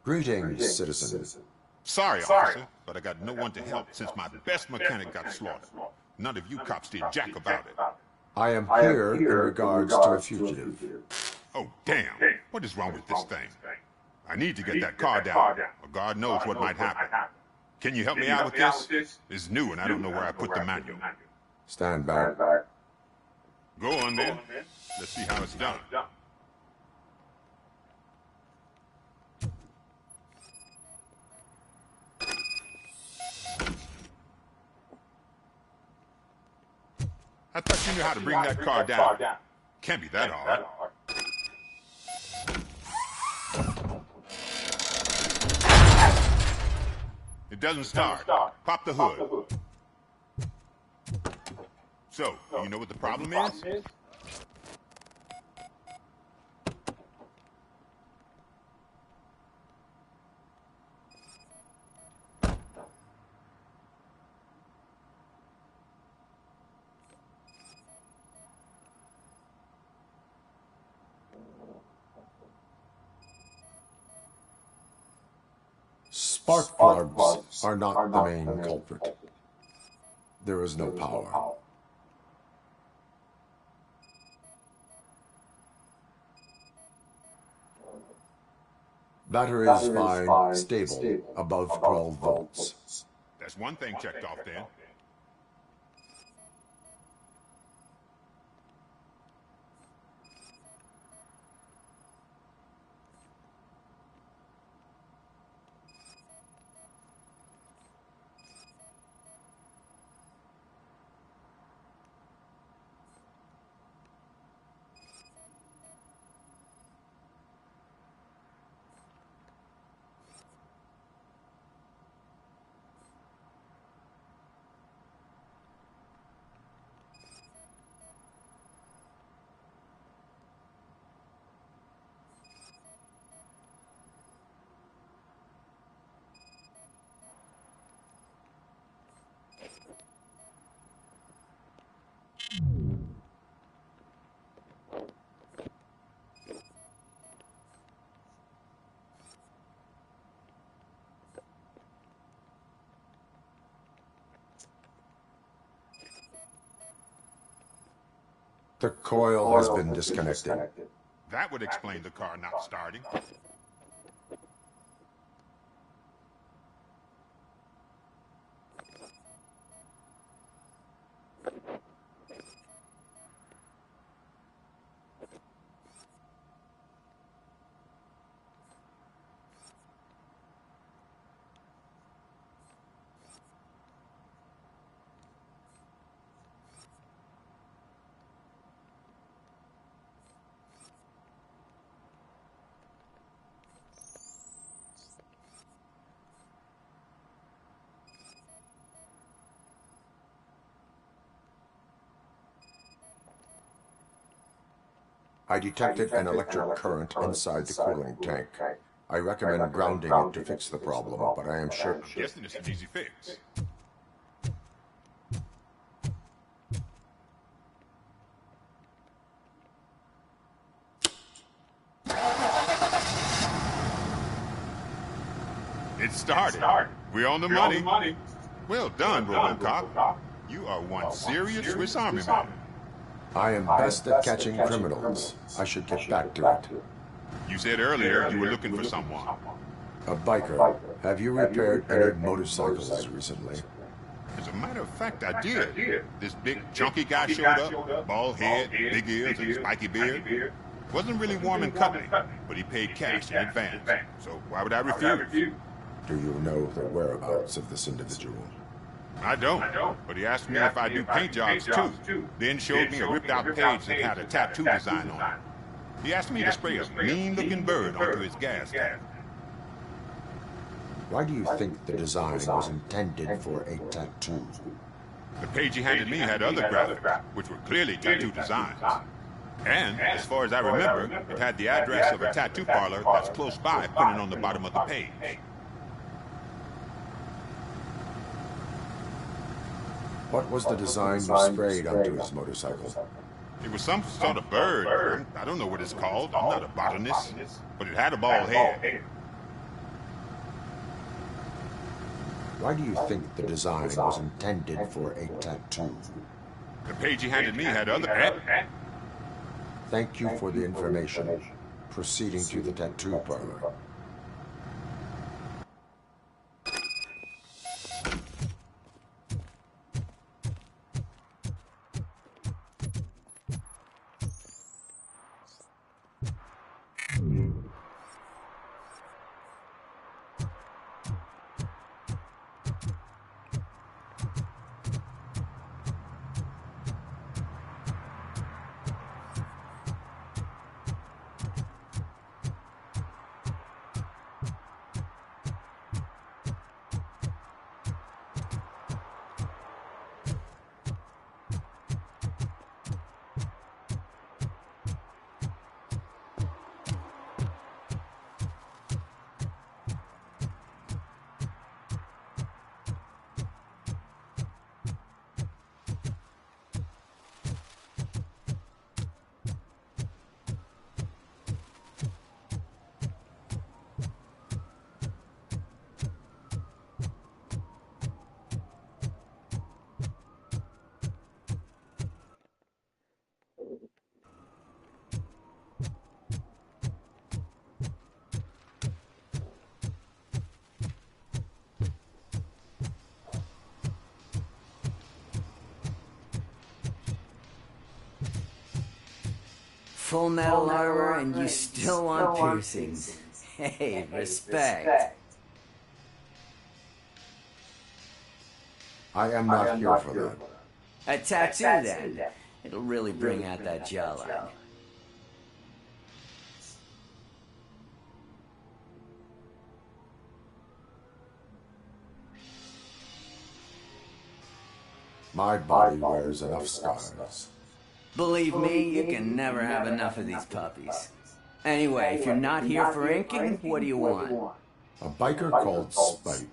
Greetings, citizen. Sorry, officer, but I got no one to help since my best mechanic got slaughtered. None of you cops did jack about it. I am here in regards to a fugitive. Oh, damn. What is wrong with this thing? I need to get that car down, or God knows what might happen. Can you help me out with this? It's new and I don't know where I put the manual. Stand back. Go on then. Let's see how it's done. I thought you knew how to bring that car down. Can't be that hard. It doesn't start. Pop the hood. So, you know what the problem is? Spark plugs are not the main culprit. There is no power. Battery is fine, stable, above 12 volts. That's one thing checked off then. The coil has been disconnected. That would explain the car not starting. I detected an electric current inside the cooling tank. I recommend grounding it to fix the problem, but I am sure... I'm guessing it's an easy fix. It started. We're on the money. Well done, Robocop. You are one serious Swiss Army man. I am best at catching criminals. I should get back to it. You said earlier you were looking for someone. A biker. Have you repaired any motorcycles recently? As a matter of fact, I did. This big, chunky guy showed up. Bald head, big ears, and spiky beard. Wasn't really warm and cuddly, but he paid cash in advance. So why would I refuse? Do you know the whereabouts of this individual? I don't, but he asked me if I do paint jobs too, then showed me a ripped-out page that had a tattoo design on it. He asked me to spray a mean-looking bird onto his gas tank. Why do you think the design was intended for a tattoo? The page he handed me had other graphics, which were clearly tattoo designs. And, as far as I remember, it had the address of a tattoo parlor that's close by printed on the bottom of the page. What was the design you sprayed onto his motorcycle? It was some sort of bird. I don't know what it's called. I'm not a botanist. But it had a bald head. Why do you think the design was intended for a tattoo? The page he handed me had other... Thank you for the information. Proceeding to the tattoo parlor. Full metal armor and you still want piercings. Hey, respect. I am not here for that. A tattoo then. It'll really bring out that jawline. My body wears enough scars. Believe me, you can never have enough of these puppies. Anyway, if you're not here for inking, what do you want? A biker called Spike.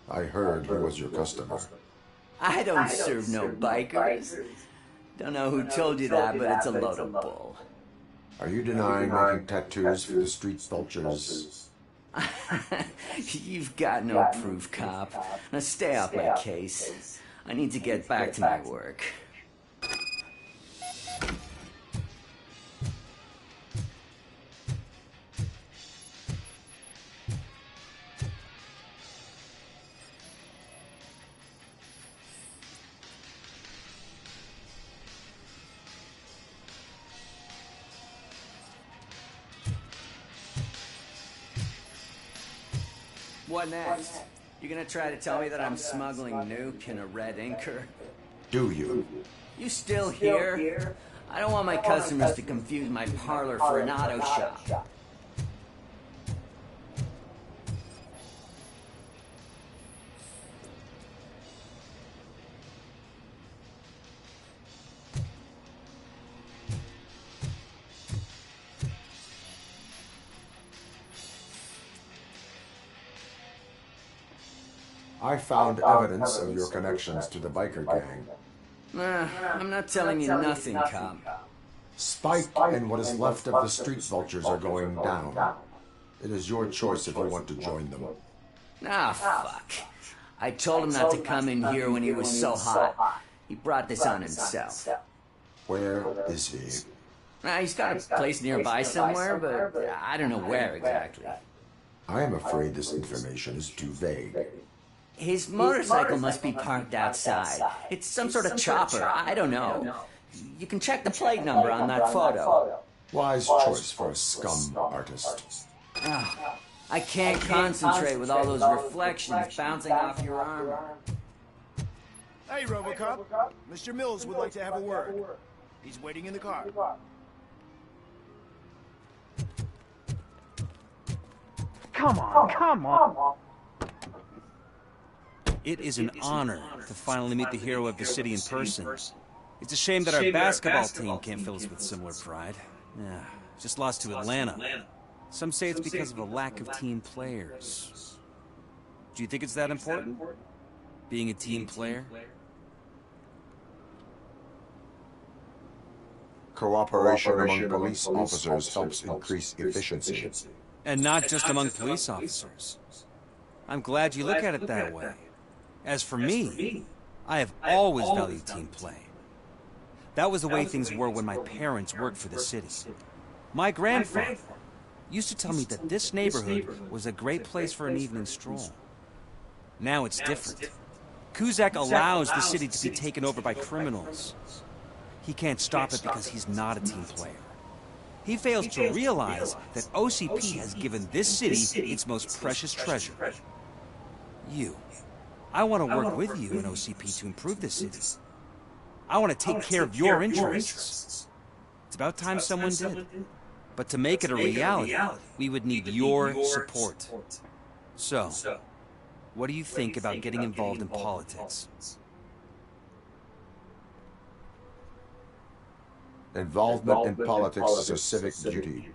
I heard he was your customer. I don't serve no bikers. Don't know who told you that, but it's a load of bull. Are you denying making tattoos for the street vultures? You've got no proof, cop. Now stay off my case. I need to get back to my work. What next? You gonna try to tell me that I'm smuggling nuke in a red inker? Do you? You still here? I don't want my customers to confuse my parlor for an auto shop. I found evidence of your connections to the biker gang. I'm not telling you nothing, cop. Spike and what is left of the street vultures are going down. It is your choice if you want to join them. Ah, fuck. I told him not to come in here when he was so hot. He brought this on himself. Where is he? He's got a place nearby somewhere, but I don't know where exactly. I am afraid this information is too vague. His motorcycle must be parked outside. It's some sort of chopper. I don't know. You can check the plate number on that photo. Wise choice for a scum artist. I can't concentrate with all those reflections bouncing off your arm. Hey, Robocop. Mr. Mills would like to have a word. He's waiting in the car. Come on, come on. It is an honor to finally meet the hero of the city in person. It's a shame that our basketball team can't fill us with similar pride. Yeah, just lost to Atlanta. Some say it's because of a lack of team players. Do you think it's that important? Being a team player? Cooperation among police officers helps increase efficiency. And not just among police officers. I'm glad you look at it that way. As for me, I have always valued team play. That was the way things were when my parents worked for the city. My grandfather used to tell me that this neighborhood was a great place for an evening stroll. Now it's different. Cusack allows the city to be taken over by criminals. He can't stop it because he's not a team player. He fails to realize that OCP has given this city its most precious treasure. You. I want to work with you and OCP to improve this city. I want to take care of your interests. It's about time someone did. But to make it a reality, we would need your support. So, what do you think about getting involved in politics? Involvement in politics is a civic duty.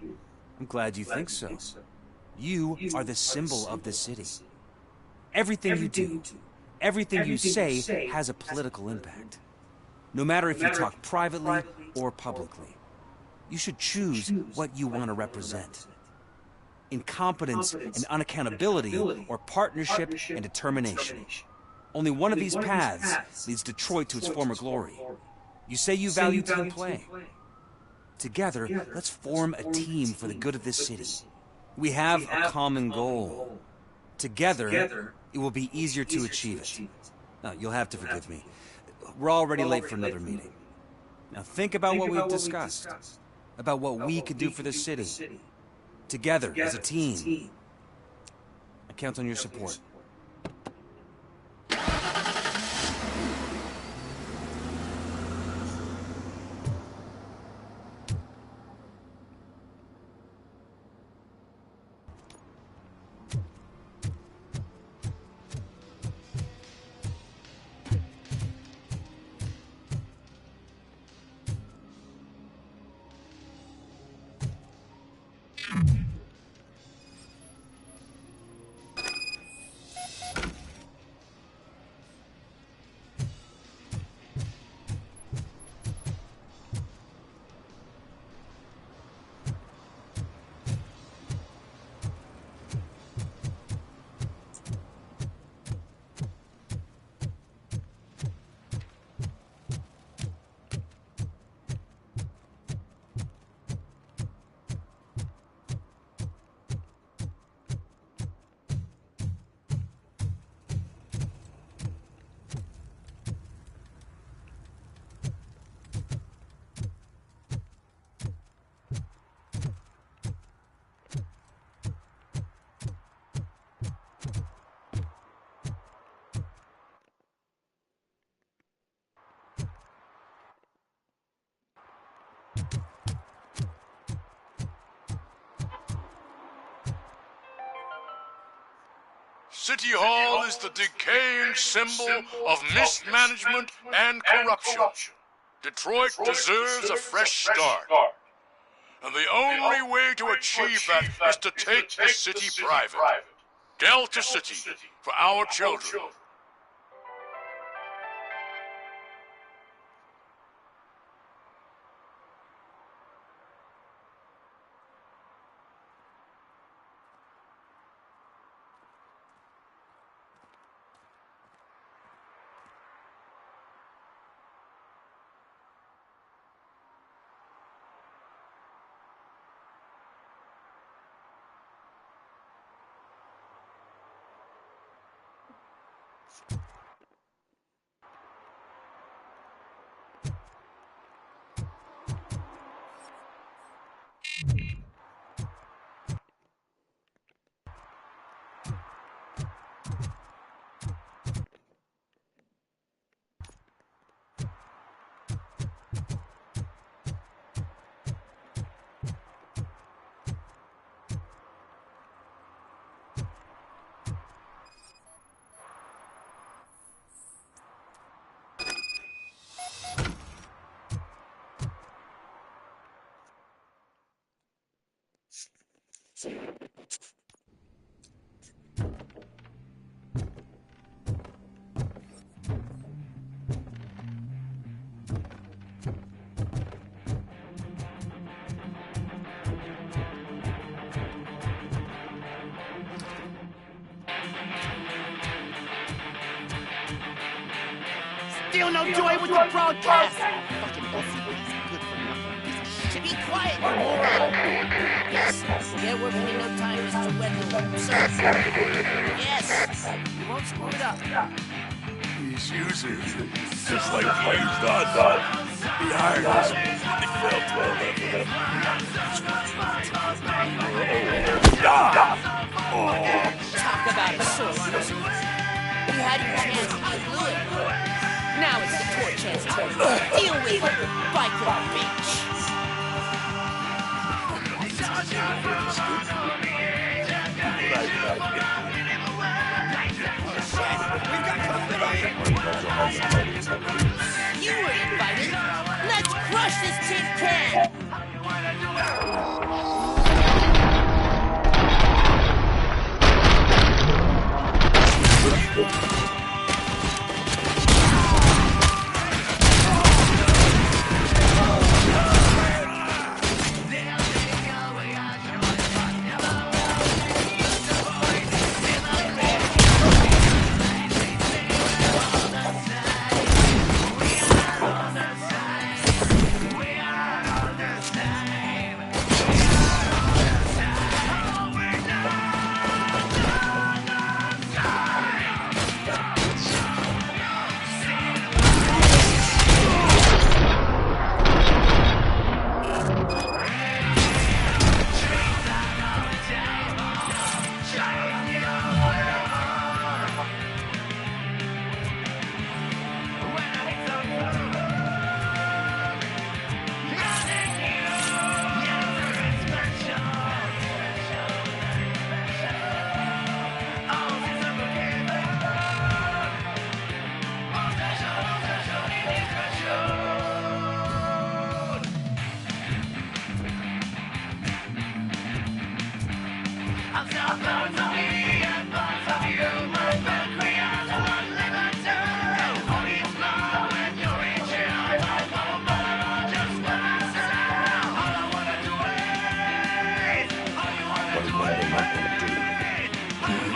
I'm glad you think so. You are the symbol of the city. Everything you do, everything you say has a political impact. No matter if you talk privately or publicly. You should choose what you want to represent. Incompetence and unaccountability, or partnership and determination. Only one of these paths leads Detroit to its former glory. You say you value team play. Together, let's form a team for the good of this city. We have a common goal. Together, it will be easier to achieve it. Now, you'll have to forgive me. We're already late for another meeting. Now think about what we've discussed. About what we could do for the city. Together, as a team. I count on your support. City Hall is the decaying symbol of mismanagement and corruption. Detroit deserves a fresh start. And the only way to achieve that is to take the city private. Delta City, for our children. Still no joy with the broadcast! Fucking LCD's good for nothing. Piece of shit. Be quiet, you moron! Yes, we're working in no time, Mr. Wendell. Sir. Yes! You won't screw it up. These users, just like you used us, the irons, they failed to deliver. Talk about it, sir. You had your chance, you blew it. Now it's the tour chance turn. Deal with it, biker bitch. You were invited. Let's crush this tin can.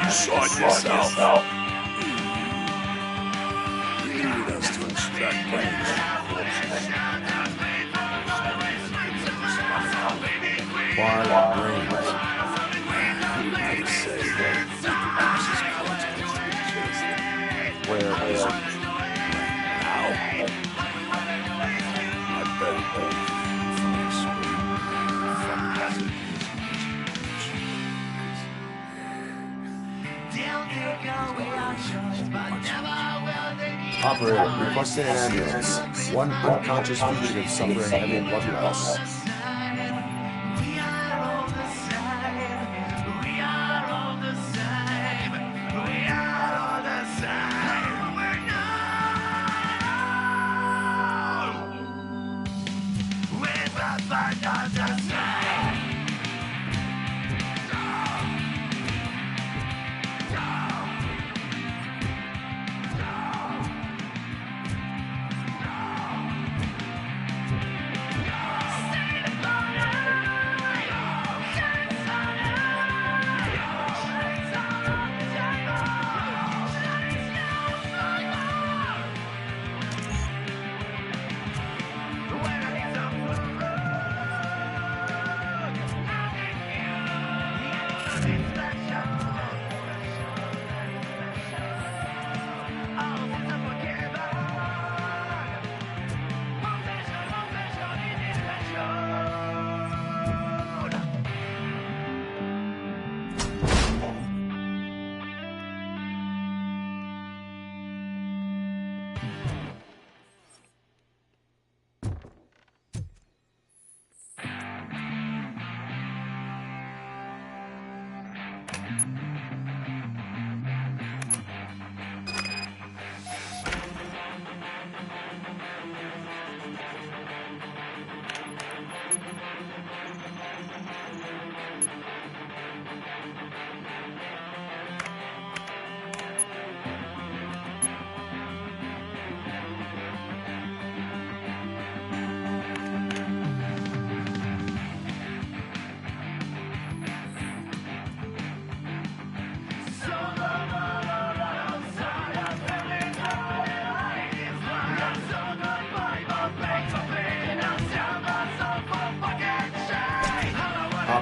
You saw it yourself. You needed us to extract brains. Why brains? Where is it? Now? I bet it goes from Operator, requesting an ambulance. One unconscious fugitive suffering heavy blood loss.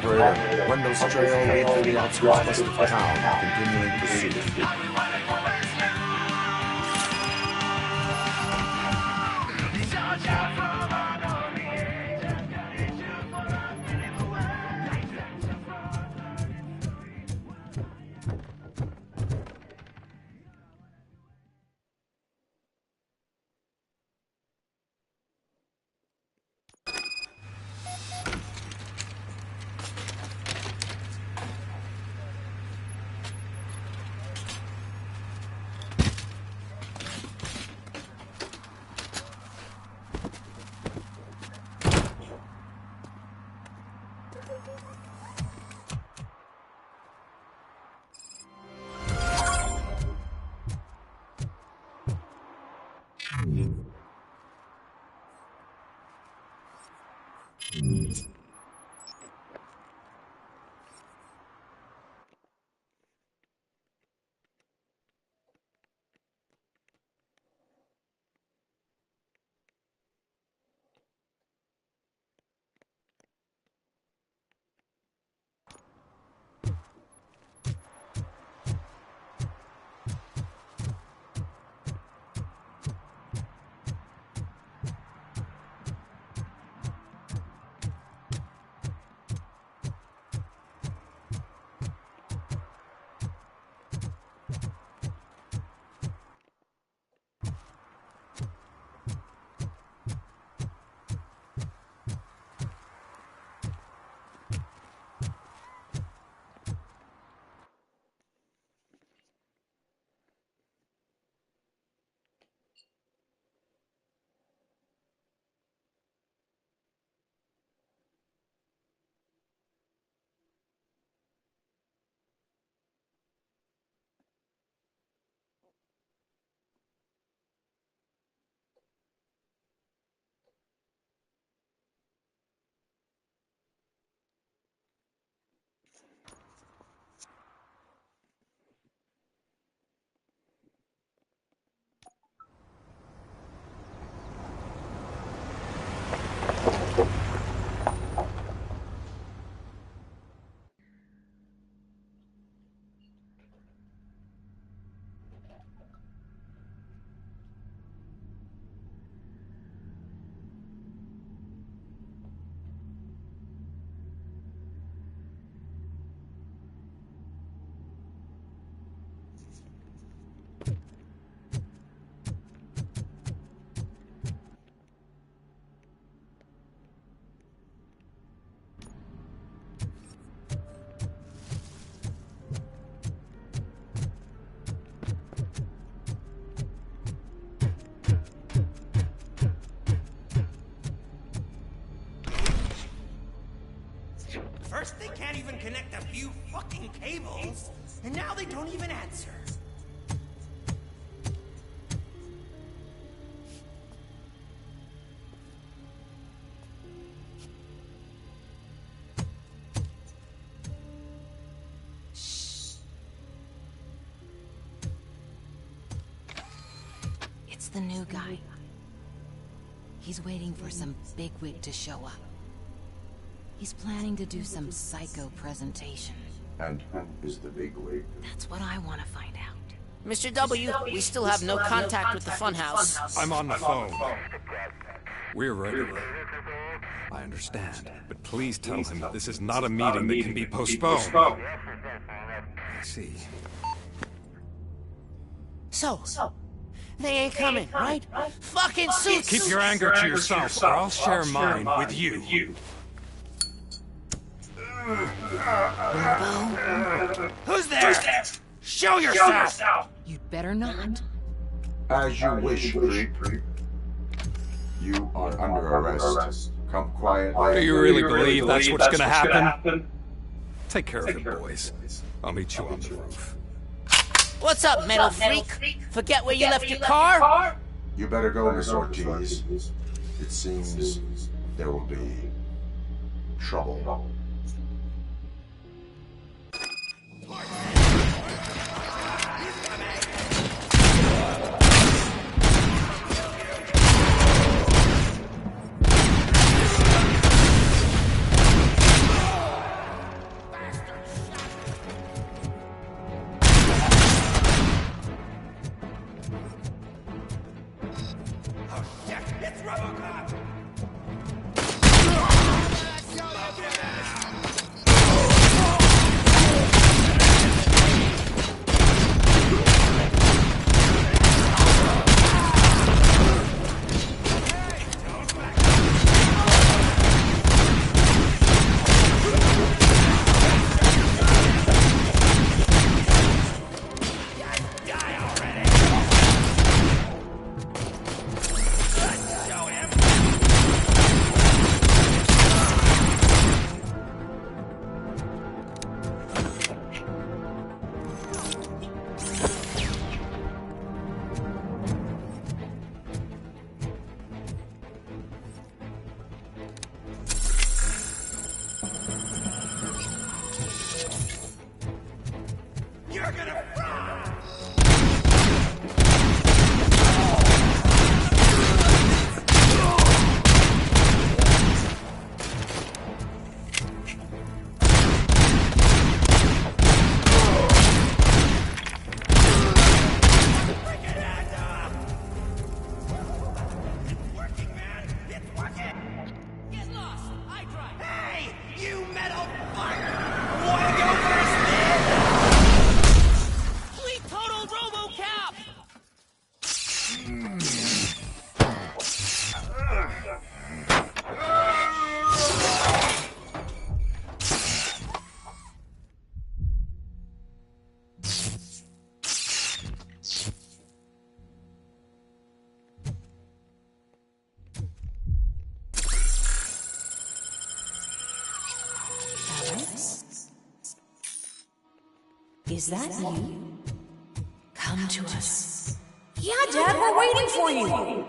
Operator, when those trail lead through the outskirts west of town, continuing pursuit. First, they can't even connect a few fucking cables, and now they don't even answer. Shh. It's the new guy. He's waiting for some bigwig to show up. He's planning to do some psycho presentation. And who is the bigwig? That's what I want to find out. Mr. W, we still have no contact with the funhouse. I'm on the phone. We're ready. I understand, but please tell him that this is not a meeting that can be postponed. I see. So, they ain't coming, right? Fucking suits! Keep your anger to yourself, or I'll share mine with you. Who's there? Show yourself! You'd better not. As you wish, creep. You are under arrest. Come quietly. Do you really believe that's what's gonna happen? Take care of it, boys. I'll meet you on the roof. What's up, metal freak? Forget where you left your car? You better go, Miss Ortiz. It seems there will be trouble. Hey, you metal fuck! Wanna go first, man? Complete total Robocop! Is that you? Come to us. Yeah, Dad, we're waiting for you!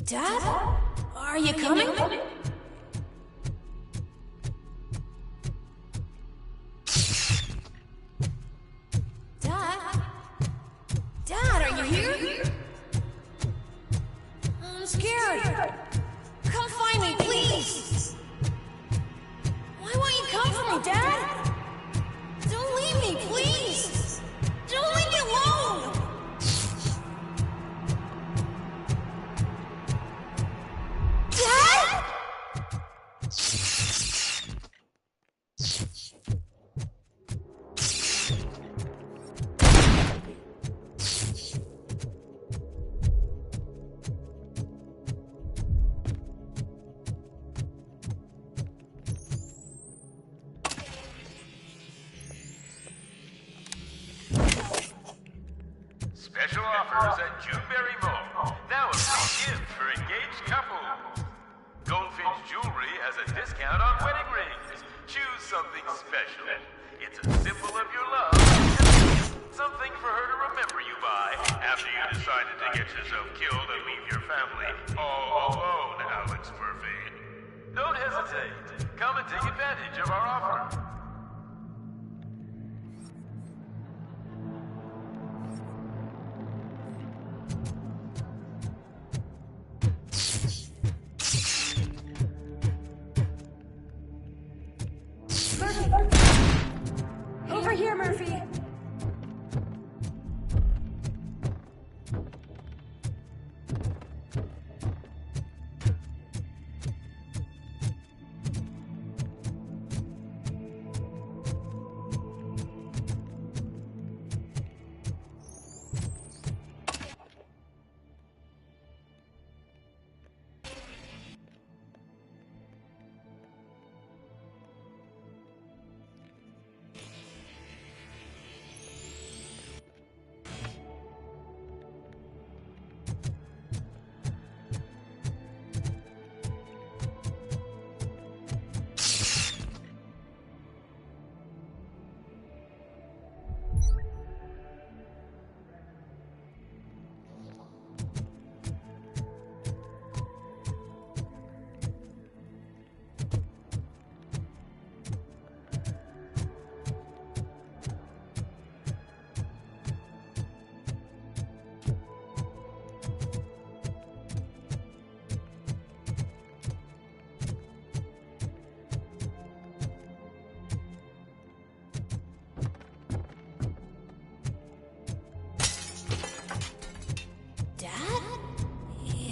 Dad? Are you coming? Dad? Dad, are you here? I'm scared. Come find me, please. Why won't you come for me, Dad? Don't leave me, please. Don't leave me alone. Dad? Special offers at Juneberry Mall. Now a free gift for engaged couples. Goldfinch Jewelry has a discount on wedding rings. Choose something special. It's a symbol of your love. Something for her to remember you by after you decided to get yourself killed and leave your family all alone, Alex Murphy. Don't hesitate. Come and take advantage of our offer. Over here, Murphy.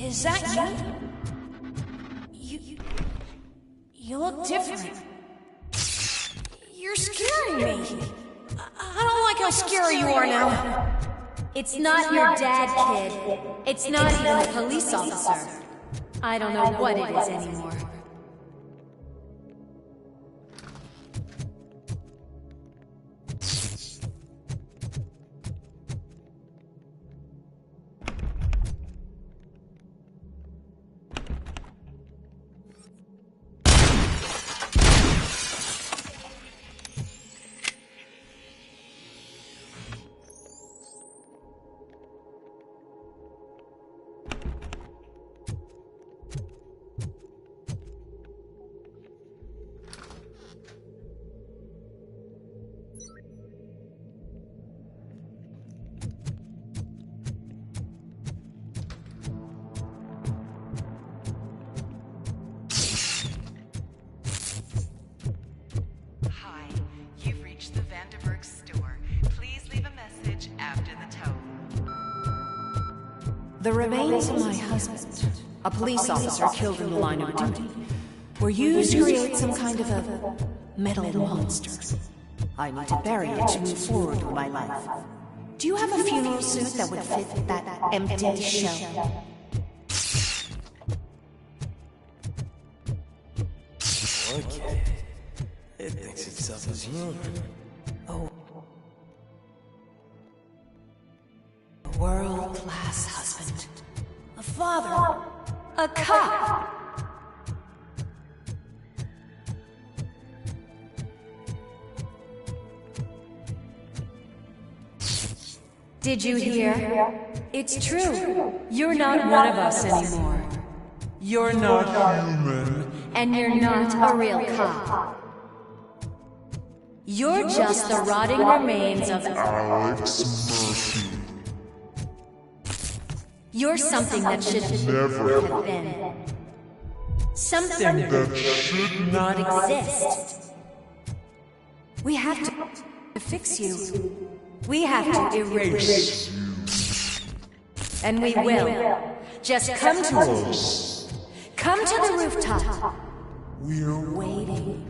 Is that you? You look different. You're scaring me. I don't like how scary you are now. It's not your dad, kid. It's not even a police officer. I don't know what it is anymore. The remains of my husband, a police officer killed in the line of duty, were used to create some kind of a metal monster. I need to bury it to move forward with my life. Do you have a funeral suit that would fit that empty shell? Okay. It thinks itself as human. Oh. A world-class husband. A father. A cop. Did you hear? It's true. You're not one of us anymore. You're not human. And you're not a real cop. You're just the rotting remains of Alex Murphy. You're something that should Never have been. Something that should not exist. We have to fix you. We have to erase you. And we will. Just come to us. Come to the rooftop. We're waiting.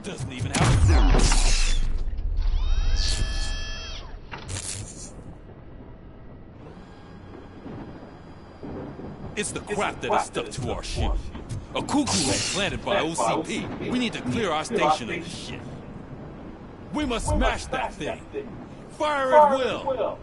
Doesn't even have a sound. It's the crap that is stuck to our ship. A cuckoo egg planted by OCP. We need to clear our station of this shit. We must smash that thing. Fire at will.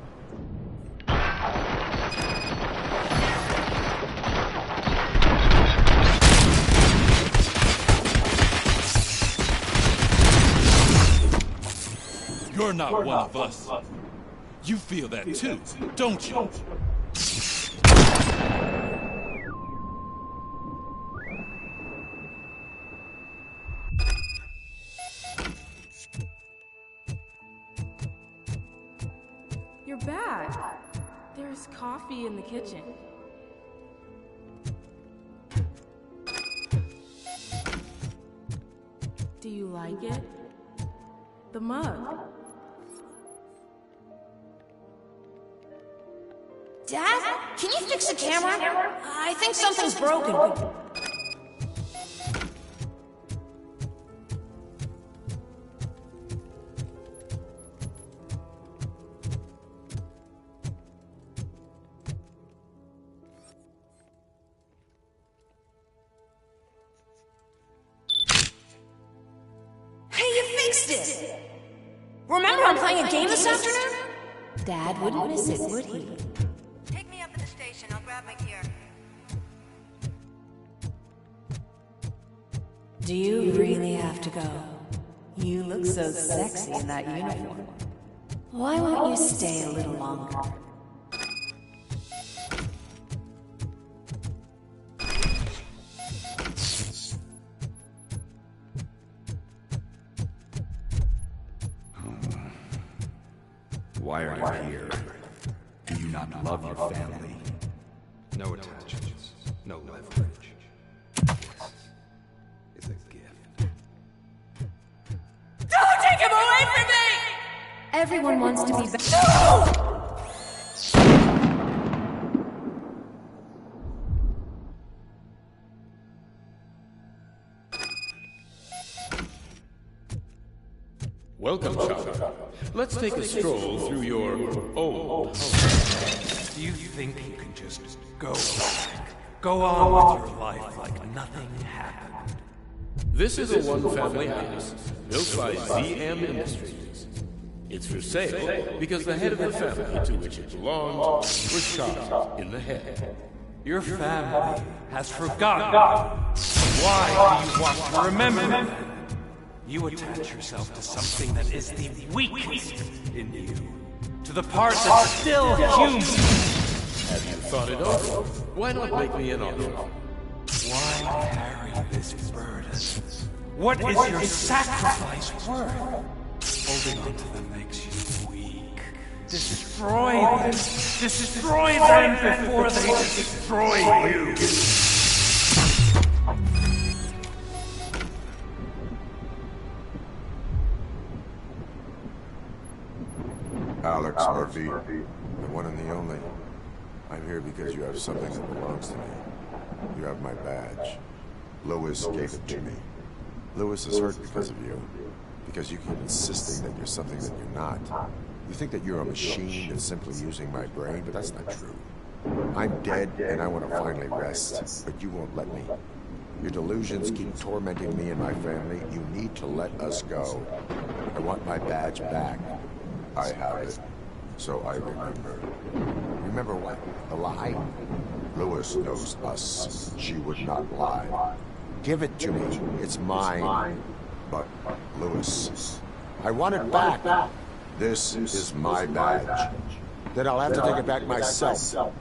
You're not one of us. You feel that too, don't you? You're back. There's coffee in the kitchen. Do you like it? The mug. Dad? Can you fix the camera? I think something's broken. Hey, you fixed it! Remember I'm playing a game this afternoon? Dad wouldn't miss it, would he? I'll grab my gear. Do you really have to go? You look so sexy in that uniform. Why won't you stay a little longer? Why are you here? Do you not love your family? No attachments, no leverage. This is a gift. Don't take him away from me! Everyone wants to be back. No! Welcome, child. Let's take a stroll through your old home. Do you think you can just go back? Go on with your life like nothing happened? This is a one-family house built by ZM Industries. It's for sale because the head of the family to which it belonged was shot in the head. Your family has forgotten. Why do you want to remember them? You attach yourself to something that is the weakest in you. To the part that's still human. Have you thought it over? Why not make me an offer? Why carry this burden? What is your sacrifice worth? Holding on to them makes you weak. Destroy them! Destroy them before they destroy you! Alex Murphy, the one and the only. I'm here because you have something that belongs to me. You have my badge. Lewis gave it to me. Lewis is hurt because of you. Because you keep insisting that you're something that you're not. You think that you're a machine that's simply using my brain, but that's not true. I'm dead, and I want to finally rest, but you won't let me. Your delusions keep tormenting me and my family. You need to let us go. I want my badge back. I have it. So I remember. Remember what? A lie? Lewis knows us. She would not lie. Give it to me. It's mine. But, Lewis, I want it back. This is my badge. Then I'll have to take it back myself.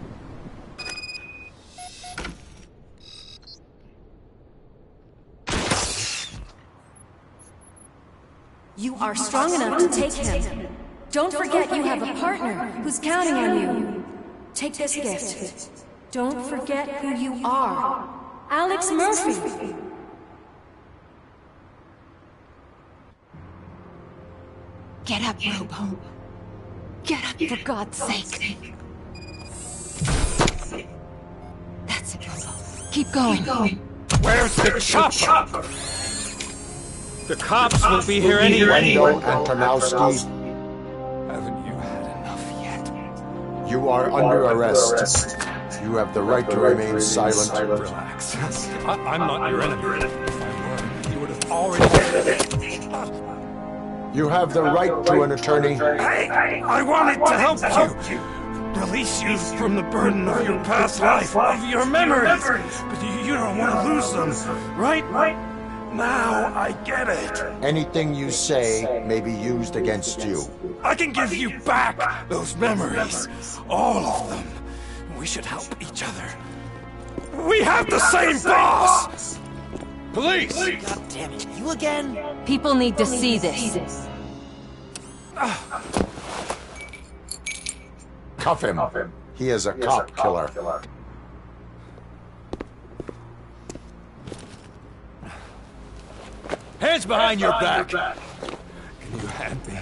You are strong enough to take him. Don't forget you have a partner who's counting on you. Take this gift. Don't forget who you are. Alex Murphy. Get up, Robo. Get up, for God's sake. That's it, Robo. Keep going. Where's the chopper? The cops will be here anyway. Wendell Antonowski. Haven't you had enough yet? You are under arrest. You have the right to remain silent. Relax. I'm not your enemy. If I were, you would have already... You have the right to an attorney. I wanted to help you. Release you from the burden of your past life, of your memories. But you don't want to lose them, right? Now I get it. Anything you say may be used against you. I can give you back those memories. All of them. We should help each other. We have the same boss! Police! God damn it, you again? People need to see this. Cuff him. He is a cop killer. Hands behind your back! Can you hand me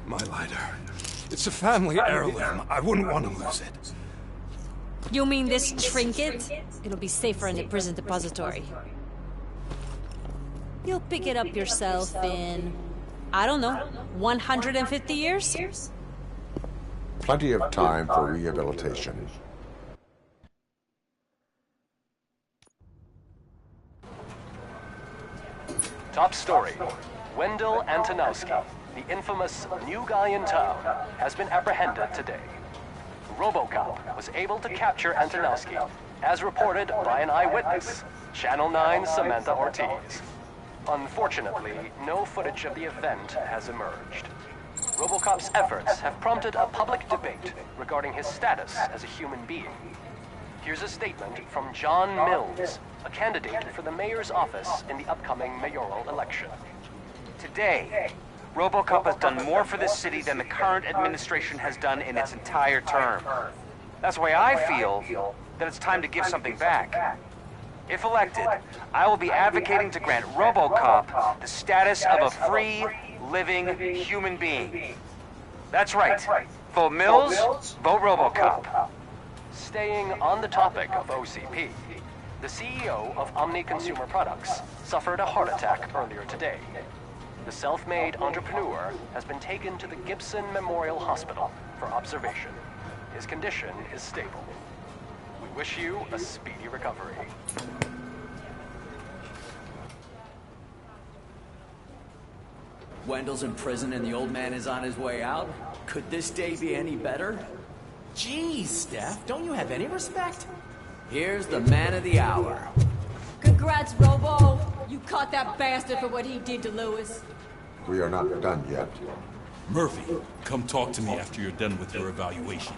my lighter? It's a family heirloom. I wouldn't want to lose it. You mean this trinket? It'll be safer in the prison depository. You'll pick it up yourself in, I don't know, 150 years? Plenty of time for rehabilitation. Top story. Wendell Antonowski, the infamous new guy in town, has been apprehended today. Robocop was able to capture Antonowski, as reported by an eyewitness, Channel 9's Samantha Ortiz. Unfortunately, no footage of the event has emerged. Robocop's efforts have prompted a public debate regarding his status as a human being. Here's a statement from John Mills, a candidate for the mayor's office in the upcoming mayoral election. Today, Robocop has done more for this city than the current administration has done in its entire term. That's why I feel that it's time to give something back. If elected, I will be advocating to grant Robocop the status of a free, living human being. That's right. Vote Mills, vote Robocop. Staying on the topic of OCP, the CEO of Omni Consumer Products suffered a heart attack earlier today. The self-made entrepreneur has been taken to the Gibson Memorial Hospital for observation. His condition is stable. We wish you a speedy recovery. Wendell's in prison and the old man is on his way out. Could this day be any better? Jeez, Steph, don't you have any respect? Here's the man of the hour. Congrats, Robo. You caught that bastard for what he did to Lewis. We are not done yet. Murphy, come talk to me after you're done with your evaluation.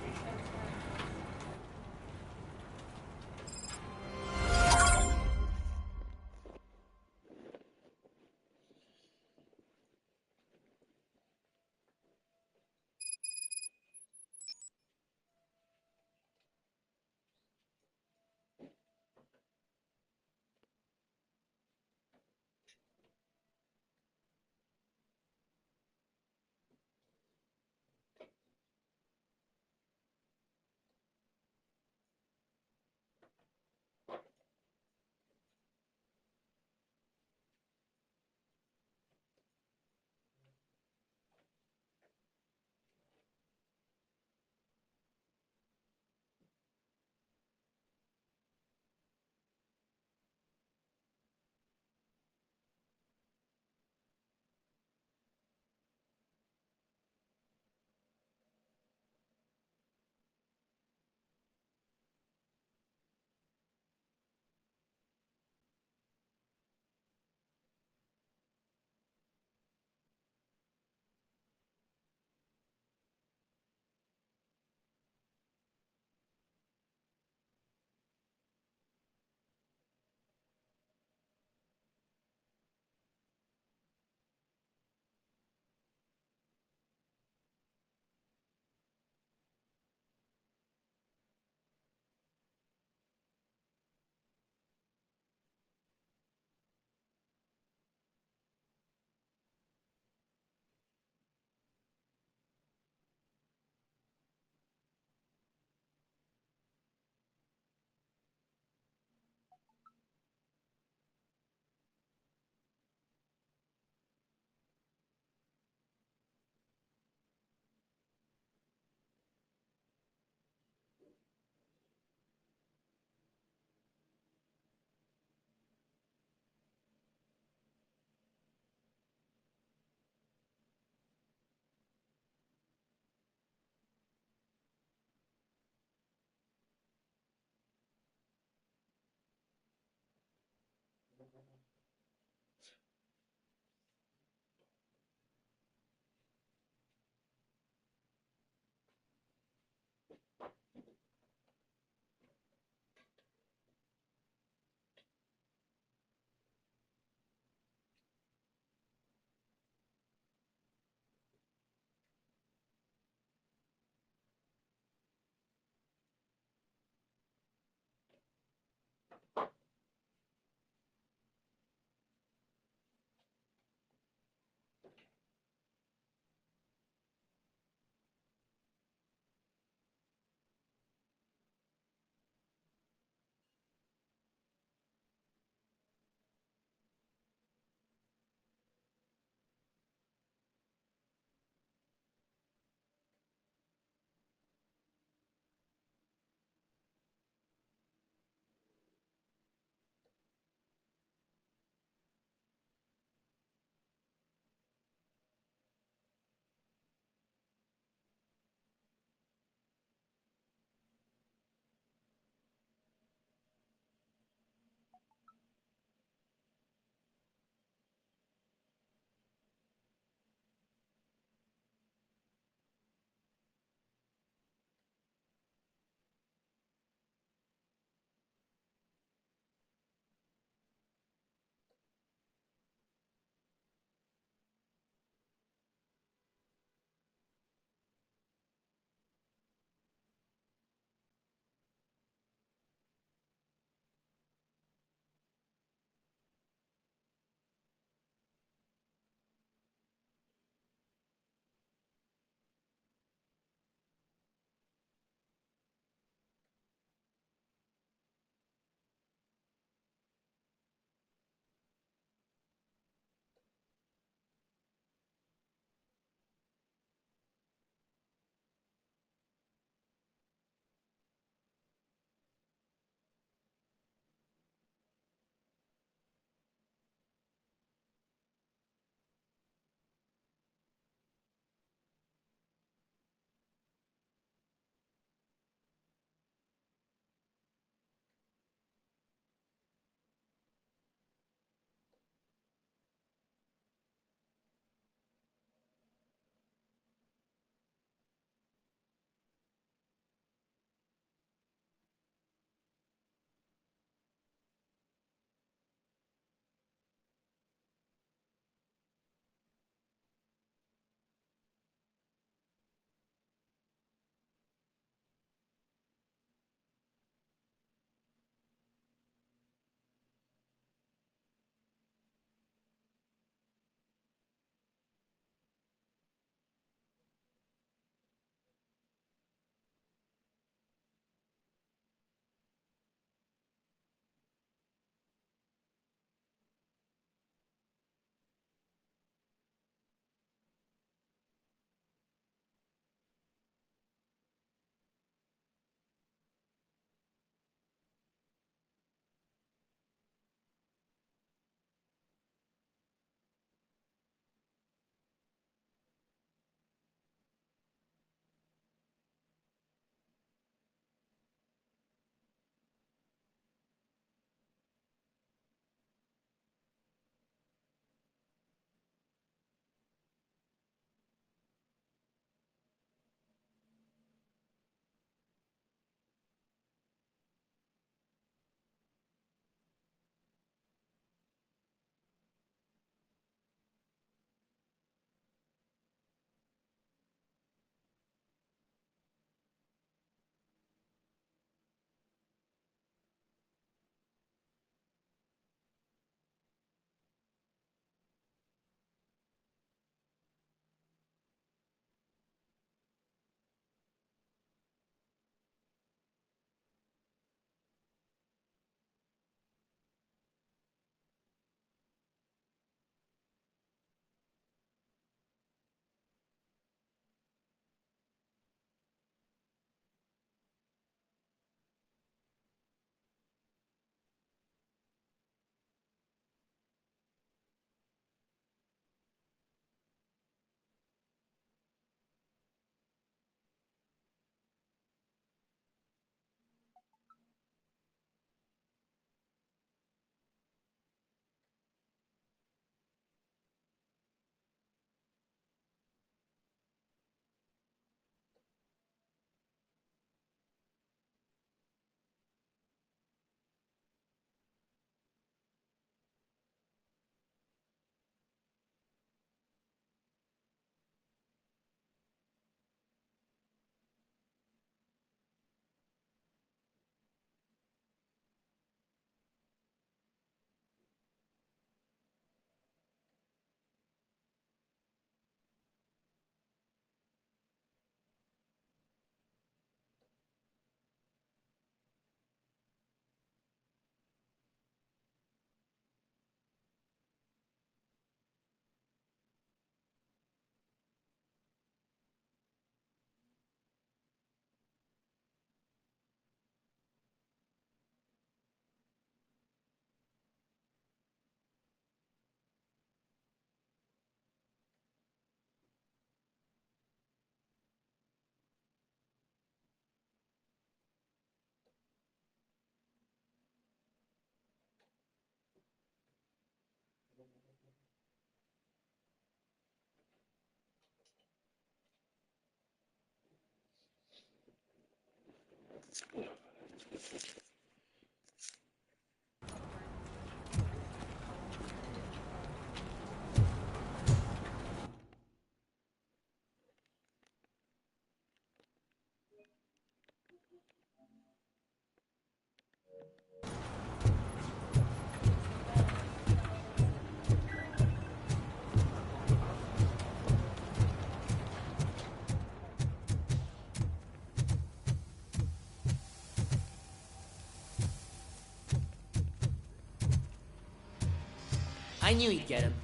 I knew he'd get him.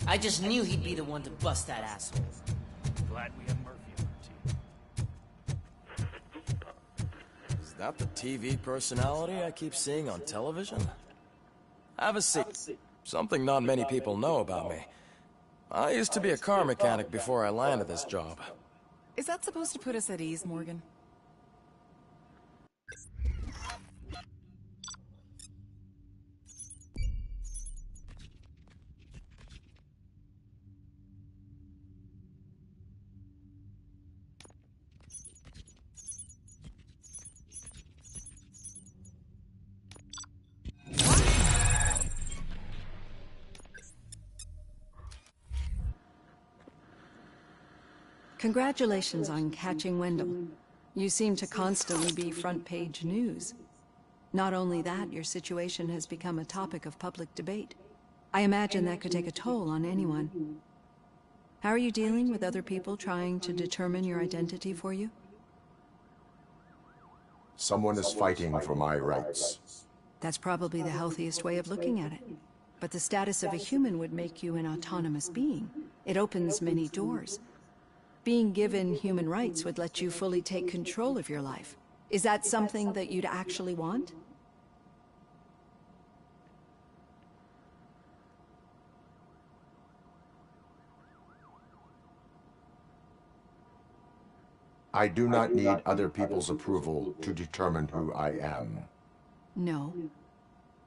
I just knew he'd be the one to bust that asshole. Glad we have Murphy on our team. Is that the TV personality I keep seeing on television? Have a seat. Something not many people know about me. I used to be a car mechanic before I landed this job. Is that supposed to put us at ease, Morgan? Congratulations on catching Wendell. You seem to constantly be front-page news. Not only that, your situation has become a topic of public debate. I imagine that could take a toll on anyone. How are you dealing with other people trying to determine your identity for you? Someone is fighting for my rights. That's probably the healthiest way of looking at it. But the status of a human would make you an autonomous being. It opens many doors. Being given human rights would let you fully take control of your life. Is that something that you'd actually want? I do not need other people's approval to determine who I am. No.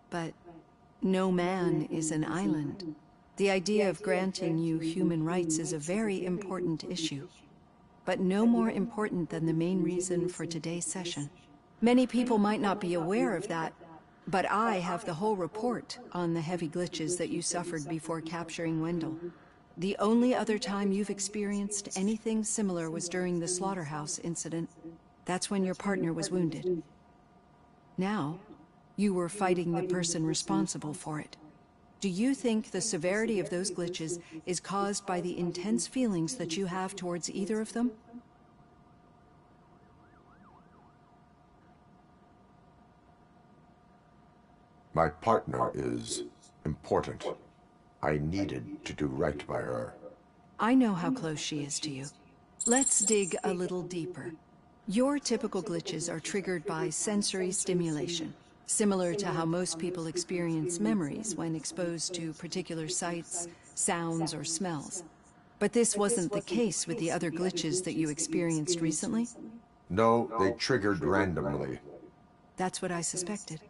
But no man is an island. The idea of granting you human rights is a very important issue, but no more important than the main reason for today's session. Many people might not be aware of that, but I have the whole report on the heavy glitches that you suffered before capturing Wendell. The only other time you've experienced anything similar was during the slaughterhouse incident. That's when your partner was wounded. Now, you were fighting the person responsible for it. Do you think the severity of those glitches is caused by the intense feelings that you have towards either of them? My partner is important. I needed to do right by her. I know how close she is to you. Let's dig a little deeper. Your typical glitches are triggered by sensory stimulation, similar to how most people experience memories when exposed to particular sights, sounds, or smells. But this wasn't the case with the other glitches that you experienced recently? No, they triggered randomly. That's what I suspected.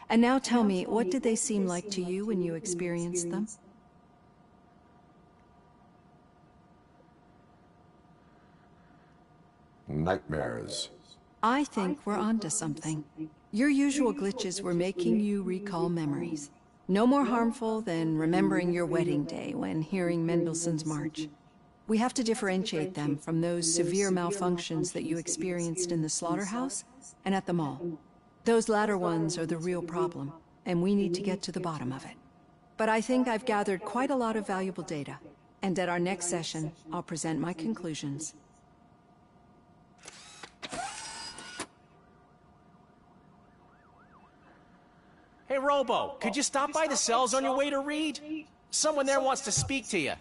And now tell me, what did they seem like to you when you experienced them? Nightmares. I think we're onto something. Your usual glitches were making you recall memories. No more harmful than remembering your wedding day when hearing Mendelssohn's March. We have to differentiate them from those severe malfunctions that you experienced in the slaughterhouse and at the mall. Those latter ones are the real problem, and we need to get to the bottom of it. But I think I've gathered quite a lot of valuable data, and at our next session, I'll present my conclusions. Hey, Robo, could you stop by the cells on your way to Reed? Someone there wants to speak to you.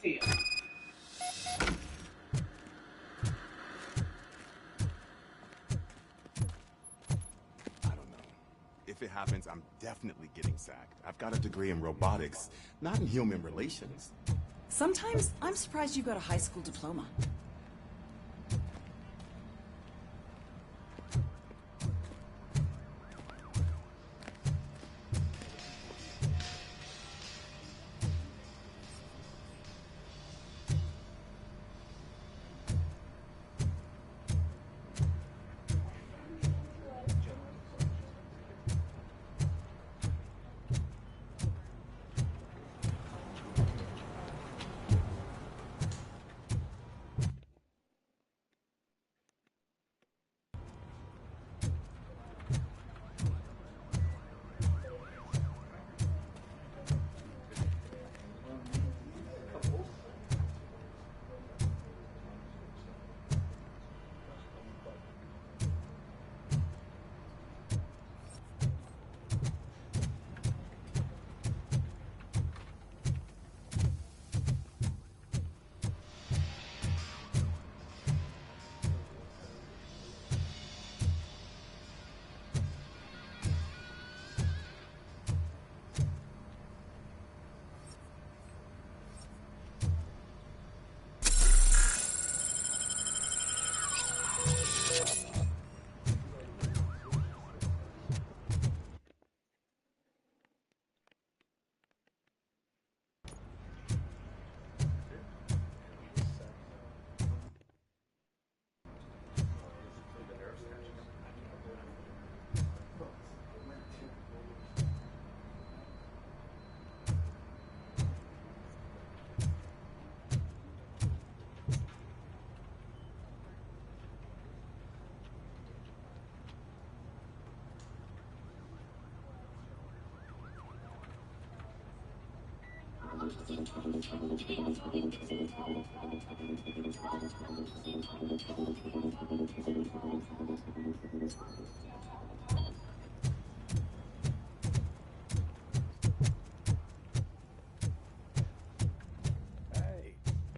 If it happens, I'm definitely getting sacked. I've got a degree in robotics, not in human relations. Sometimes I'm surprised you got a high school diploma.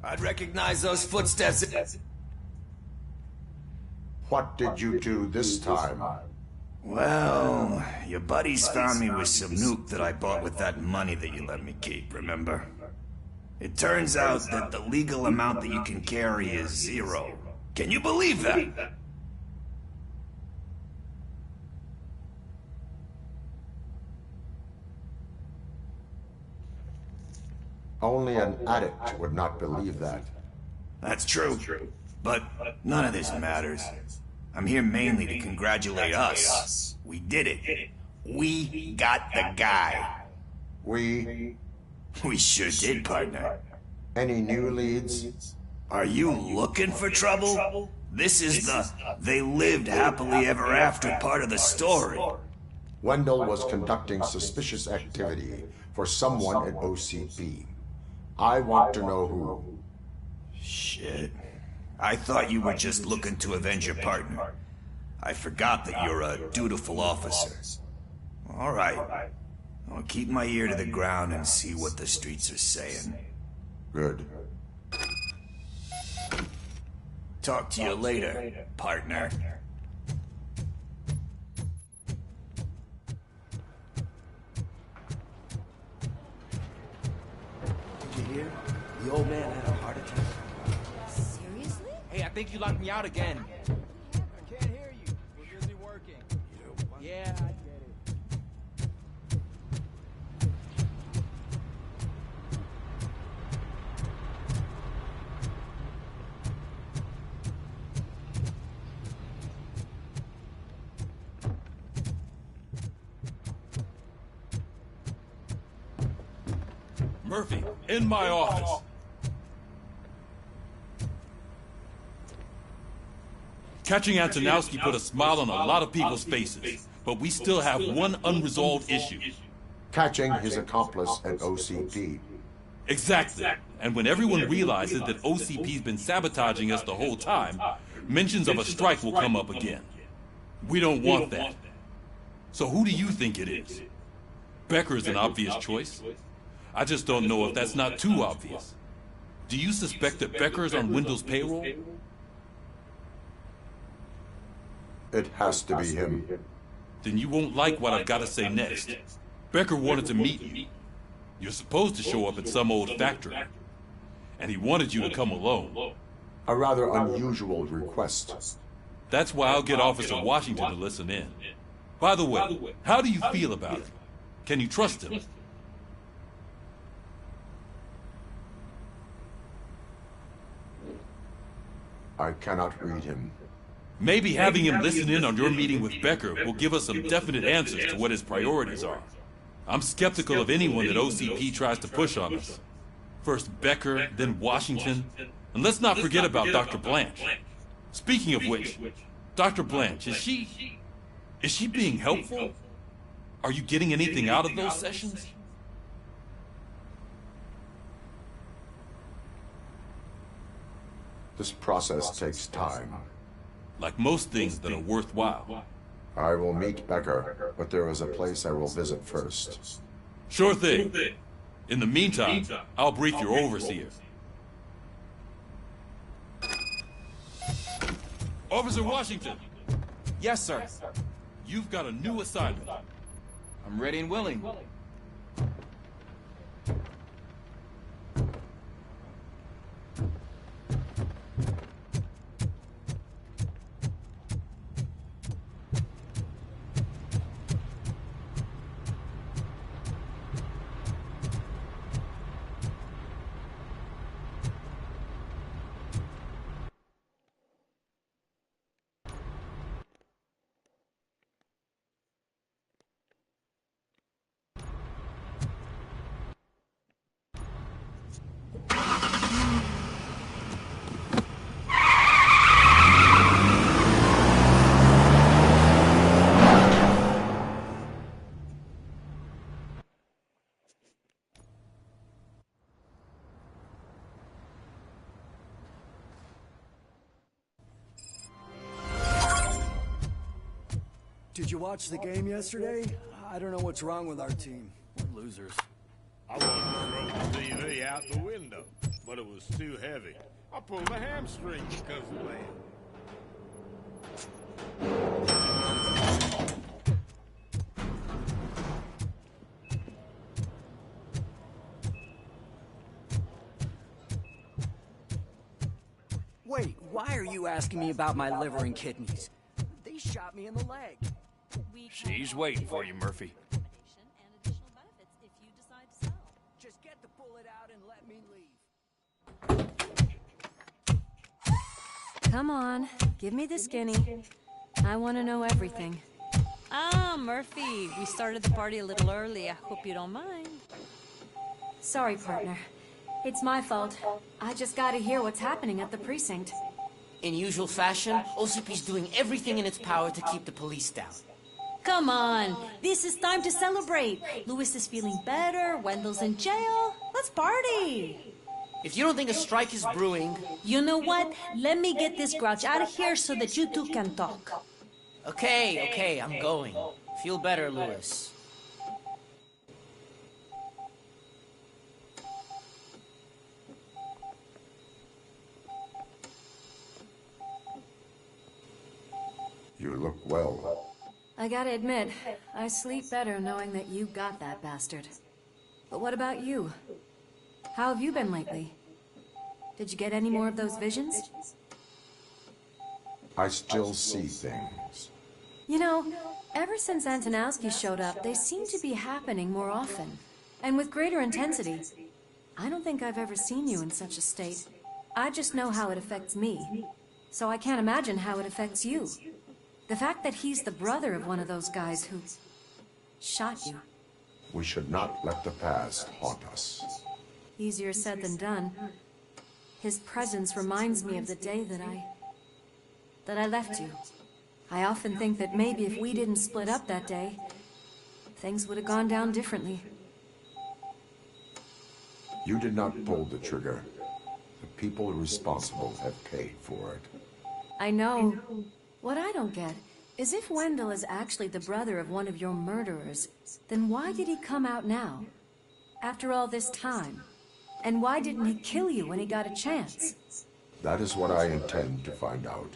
I'd recognize those footsteps. What did you do this time? Well, your buddies found me with some nuke that I bought with that money that you let me keep, remember? It turns out that the legal amount that you can carry is 0. Can you believe that? Only an addict would not believe that. That's true. But none of this matters. I'm here mainly to congratulate us. We did it. We got the guy. We sure did, partner. Any new leads? Are you looking for trouble? This is the they lived happily ever after part of the story. Wendell was conducting suspicious activity for someone at OCP. I want to know who. Shit. I thought you were just looking to avenge your partner. I forgot that you're a dutiful officer. All right. I'll keep my ear to the ground and see what the streets are saying. Good. Talk to you later, partner. Did you hear? The old man had a heart attack. Seriously? Hey, I think you locked me out again. I can't hear you. We're busy working. Yeah, I get it. Murphy, in my office. Catching Antonowski put a smile on a lot of people's faces, but we still have one unresolved issue. Catching his accomplice at OCP. Exactly. And when everyone realizes that OCP's been sabotaging us the whole time, mentions of a strike will come up again. We don't want that. So who do you think it is? Becker is an obvious choice. I just don't know if that's not too obvious. Do you suspect that Becker is on Wendell's payroll? It has to be him. Then you won't like what I've got to say next. Becker wanted to meet you. You're supposed to show up at some old factory. And he wanted you to come alone. A rather unusual request. That's why I'll get Officer Washington to listen in. By the way, how do you feel about him? Can you trust him? I cannot read him. Maybe having him listen in on your meeting with Becker will give us some definite answers to what his priorities are. I'm skeptical of anyone that OCP tries to push on us. First Becker, then Washington, and let's not forget about Dr. Blanche. Speaking of which, Dr. Blanche, is she being helpful? Are you getting anything out of those sessions? This process takes time. Like most things that are worthwhile. I will meet Becker, but there is a place I will visit first. Sure thing. In the meantime, I'll brief your overseer. Officer Washington! Yes, sir. You've got a new assignment. I'm ready and willing. Did you watch the game yesterday? I don't know what's wrong with our team. We're losers. I wanted to throw the TV out the window, but it was too heavy. I pulled a hamstring because of that. Wait, why are you asking me about my liver and kidneys? They shot me in the leg. She's waiting for you, Murphy. Just get the bullet out and let me leave. Come on, give me the skinny. I want to know everything. Ah, Murphy, we started the party a little early. I hope you don't mind. Sorry, partner. It's my fault. I just gotta hear what's happening at the precinct. In usual fashion, OCP's doing everything in its power to keep the police down. Come on, this is time to celebrate. Louis is feeling better, Wendell's in jail. Let's party! If you don't think a strike is brewing... You know what? Let me get this grouch out of here so that you two can talk. Okay, I'm going. Feel better, Louis. You look well. I gotta admit, I sleep better knowing that you got that bastard. But what about you? How have you been lately? Did you get any more of those visions? I still see things. You know, ever since Antonowski showed up, they seem to be happening more often, and with greater intensity. I don't think I've ever seen you in such a state. I just know how it affects me, so I can't imagine how it affects you. The fact that he's the brother of one of those guys who shot you. We should not let the past haunt us. Easier said than done. His presence reminds me of the day that I left you. I often think that maybe if we didn't split up that day, things would have gone down differently. You did not pull the trigger. The people responsible have paid for it. I know. What I don't get is if Wendell is actually the brother of one of your murderers, then why did he come out now? After all this time? And why didn't he kill you when he got a chance? That is what I intend to find out.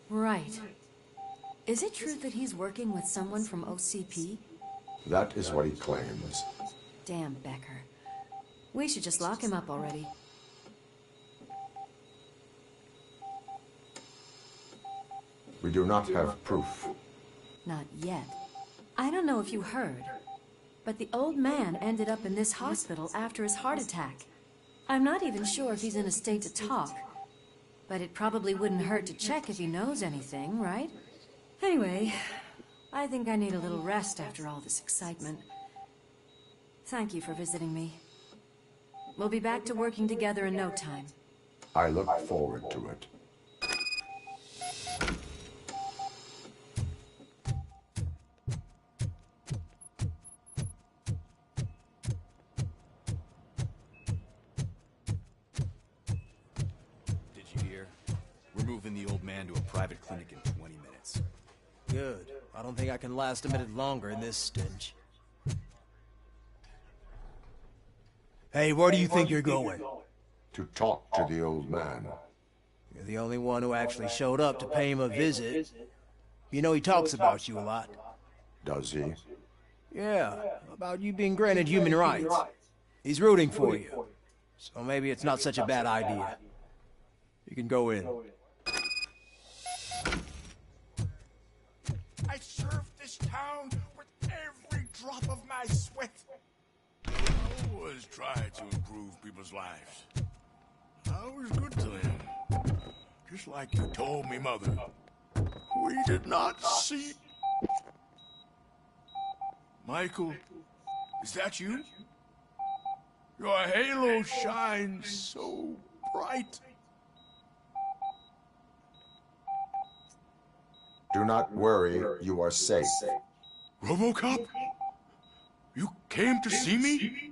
Right. Is it true that he's working with someone from OCP? That is what he claims. Damn Becker. We should just lock him up already. We do not have proof. Not yet. I don't know if you heard, but the old man ended up in this hospital after his heart attack. I'm not even sure if he's in a state to talk, but it probably wouldn't hurt to check if he knows anything, right? Anyway, I think I need a little rest after all this excitement. Thank you for visiting me. We'll be back to working together in no time. I look forward to it. The old man to a private clinic in 20 minutes. Good. I don't think I can last a minute longer in this stench. Hey, where do you think you're going? To talk to the old man. You're the only one who actually showed up to pay him a visit. You know he talks about you a lot. Does he? Yeah, about you being granted human rights. He's rooting for you. So maybe it's not such a bad idea. You can go in. I served this town with every drop of my sweat. I always tried to improve people's lives. I was good to them. Just like you told me, Mother. We did not see... Michael, is that you? Your halo shines so bright. Do not worry, you are safe. Robocop? You came to see me?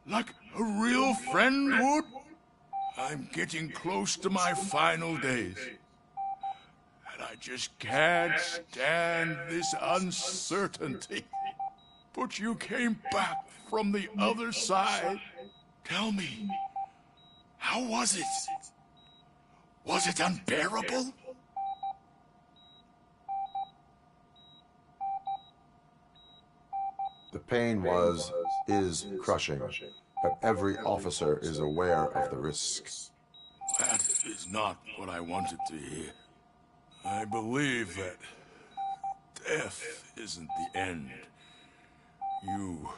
Like a real friend would? I'm getting close to my final days. And I I just can't stand this uncertainty. But you came back from the other side. Tell me, how was it? Was it unbearable? The pain is crushing, but every officer is aware of the risks. That is not what I wanted to hear. I believe that death isn't the end. You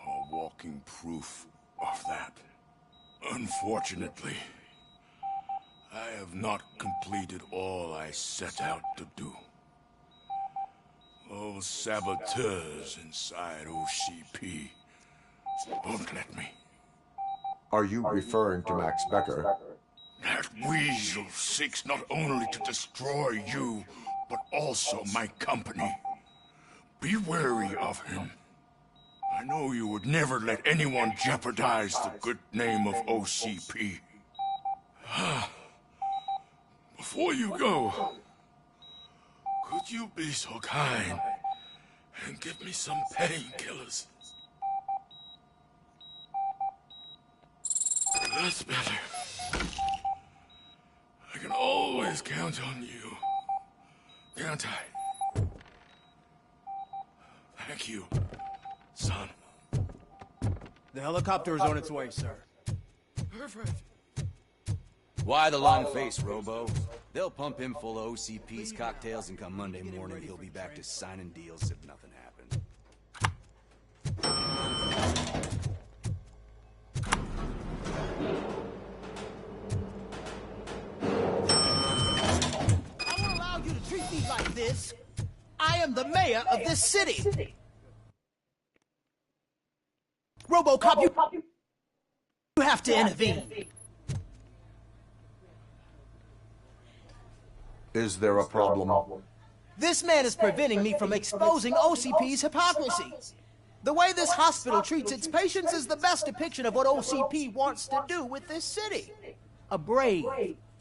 are walking proof of that. Unfortunately, I have not completed all I set out to do. Those saboteurs inside OCP won't let me. Are you referring to Max Becker? That weasel seeks not only to destroy you, but also my company. Be wary of him. I know you would never let anyone jeopardize the good name of OCP. Before you go, could you be so kind and give me some painkillers? That's better. I can always count on you, can't I? Thank you, son. The helicopter is on its way, sir. Perfect. Why the long face, Robo? They'll pump him full of OCP's cocktails, and come Monday morning, he'll be back to signing deals as if nothing happened. I won't allow you to treat me like this. I am the mayor of this city. Robocop, you have to intervene. Is there a problem? This man is preventing me from exposing OCP's hypocrisy. The way this hospital treats its patients is the best depiction of what OCP wants to do with this city. A brave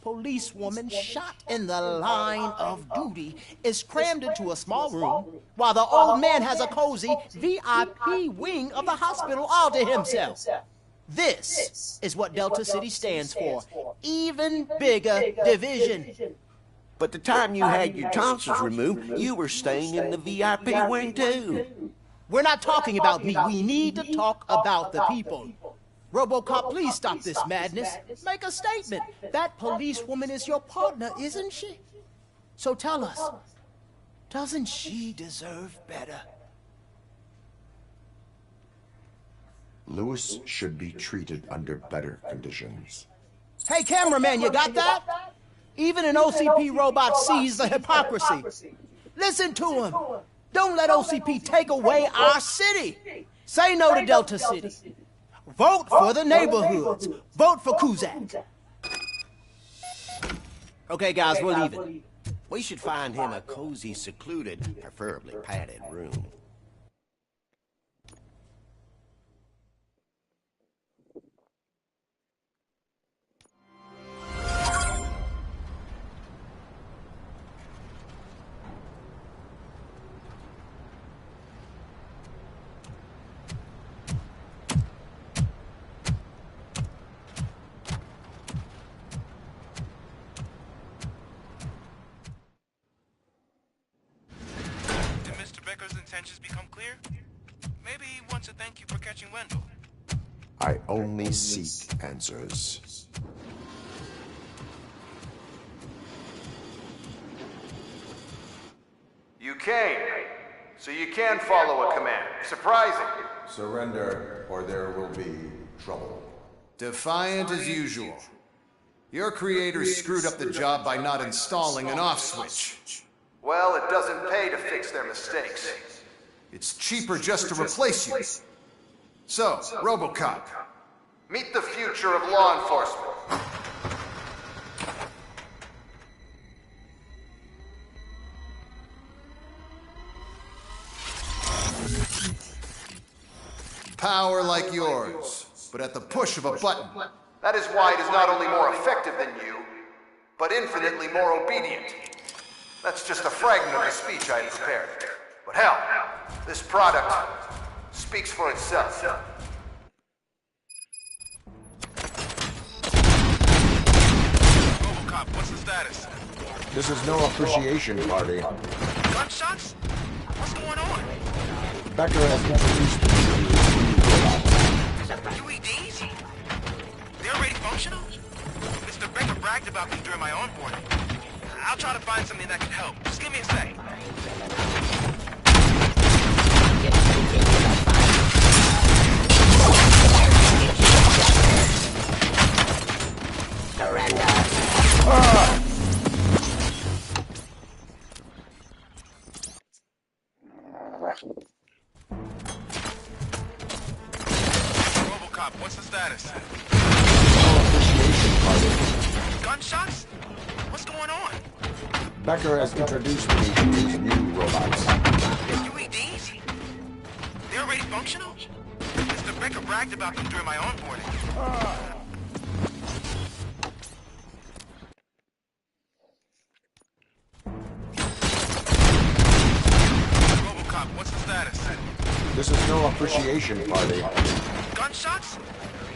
policewoman shot in the line of duty is crammed into a small room, while the old man has a cozy VIP wing of the hospital all to himself. This is what Delta City stands for. Even bigger division. But the time you had your tonsils removed, you were staying in the VIP wing too. We're not talking about me. We need to talk about the people. Robocop, please stop this madness. Make a statement. That policewoman is your partner, isn't she? So tell us, doesn't she deserve better? Lewis should be treated under better conditions. Hey, cameraman, you got that? Even an OCP robot sees the hypocrisy. Listen to him. Don't let OCP take away our city. Say no to Delta City. Vote for the neighborhoods. Vote for Kuzak. Okay, guys, we're leaving. We should find him a cozy, secluded, preferably padded room. Intentions become clear? Maybe he wants to thank you for catching Wendell. I only seek answers. You came, so you can follow a command. Surprising. Surrender, or there will be trouble. Defiant as usual. Your creators screwed up the job by not installing an off switch. Well, it doesn't pay to fix their mistakes. It's cheaper just to replace you. So, Robocop. Meet the future of law enforcement. Power like yours, but at the push of a button. That is why it is not only more effective than you, but infinitely more obedient. That's just a fragment of the speech I had prepared. But hell, this product speaks for itself. Robocop, what's the status? This is no appreciation party. Gunshots? What's going on? Becker has introduced me to UEDs? They're already functional? Mr. Becker bragged about them during my onboarding. I'll try to find something that can help. Just give me a sec. Surrender. Robocop, what's the status? Gunshots? What's going on? Becker has introduced me to his new robots. UEDs? They're already functional? Mr. Becker bragged about them during my onboarding. Robocop, what's the status? This is no appreciation party. Gunshots?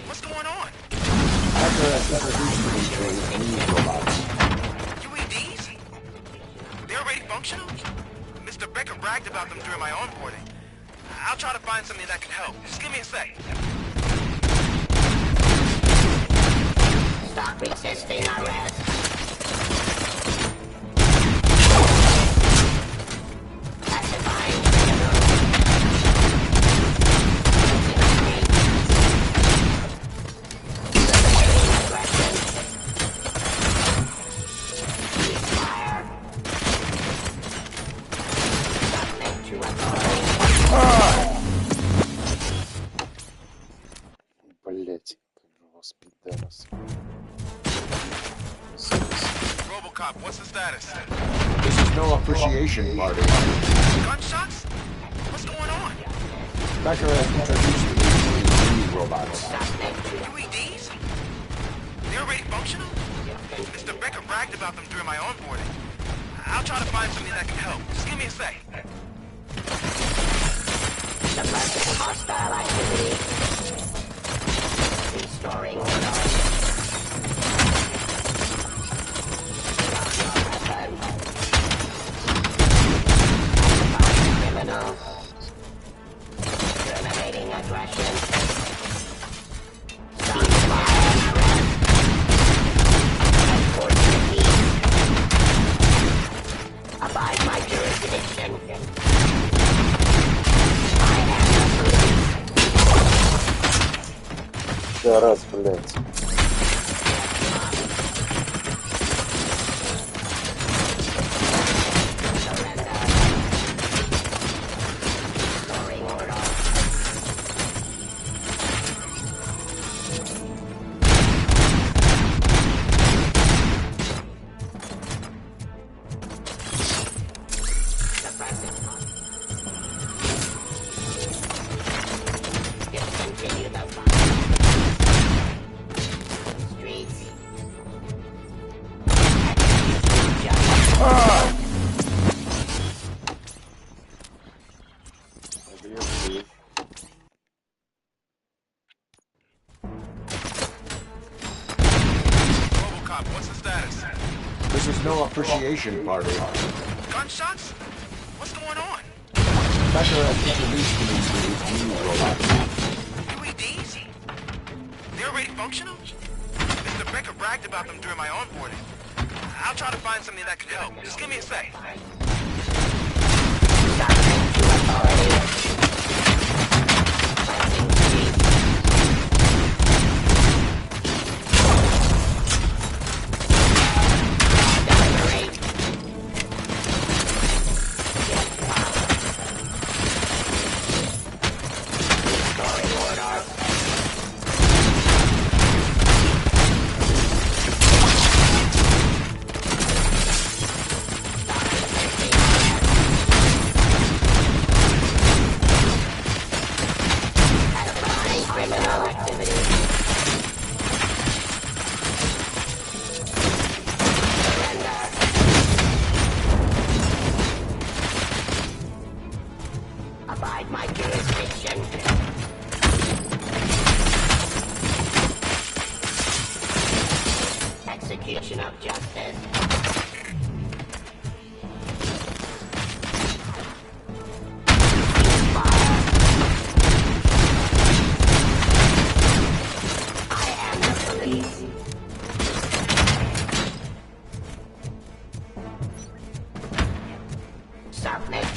What's going on? Becker has introduced me to his new robots. UEDs? They're already functional? Mr. Becker bragged about them during my onboarding. I'll try to find something that can help. Just give me a sec. Stop resisting arrest. Pacifying criminals. Блять, как вас пидорас. Robocop, what's the status? This is no appreciation party. Gunshots? What's going on? Becker has introduced me to his new robots. UEDs? They're already functional? Mr. Becker bragged about them during my onboarding. I'll try to find something that can help. Just give me a sec. Suppressing hostile activity. Restoring order. Criminals. Terminating aggression. Stop fire and arrest. Enforce the peace. Abide by jurisdiction. I am the police. Да раз, блять. Robocop, what's the status? This is no appreciation party. Gunshots? What's going on? Becker has introduced me to his new robots. UEDs? They're already functional? Mr. Becker bragged about them during my onboarding. I'll try to find something that can help. Just give me a sec.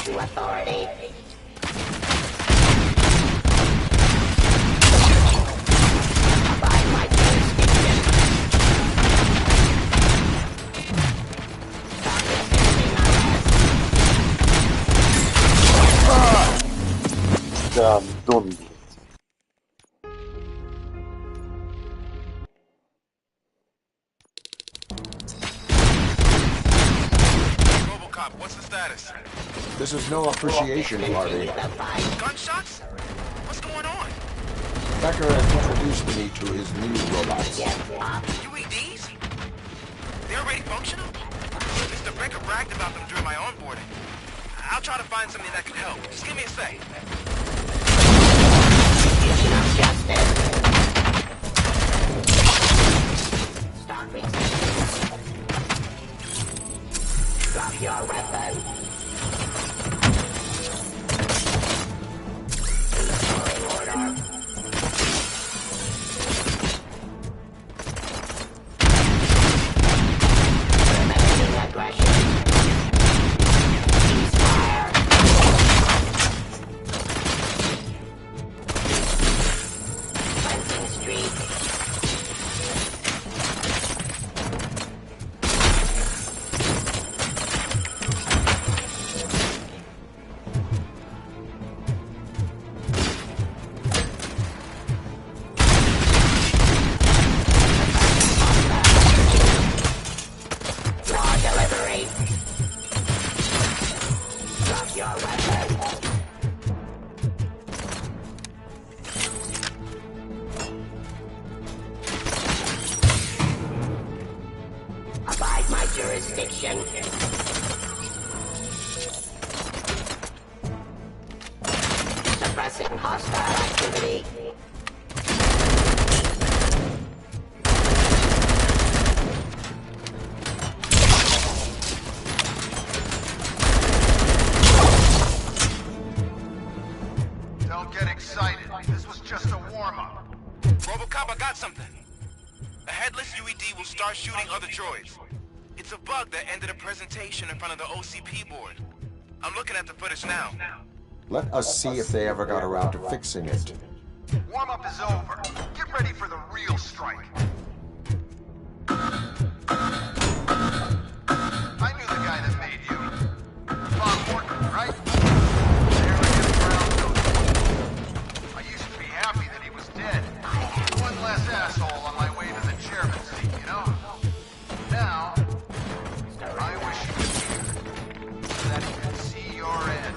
to authority. Abide my jurisdiction. Stop resisting arrest. Гандон, блядь. Robocop, what's the status? This is no appreciation party. Gunshots? What's going on? Becker has introduced me to his new robots. UEDs? They're already functional? Mr. Becker bragged about them during my onboarding. I'll try to find something that could help. Just give me a sec. Of justice. Stop resisting. Drop your weapon. Restoring order. Preventing aggression. Ceasefire. Cleansing street. Law delivery. Drop your weapon. Abide my jurisdiction. Suppressing hostile activity. Don't get excited. This was just a warm-up. Robocop, I got something. A headless UED will start shooting other droids. It's a bug that ended a presentation in front of the OCP board. I'm looking at the footage now. Let us see if they ever got around to fixing it. Warm-up is over. Get ready for the real strike. I knew the guy that made you. Bob Morton, right? There I get around those. I used to be happy that he was dead. One less asshole on my way to the chairman's seat, you know? Now, I wish he was here. So that he could see your end.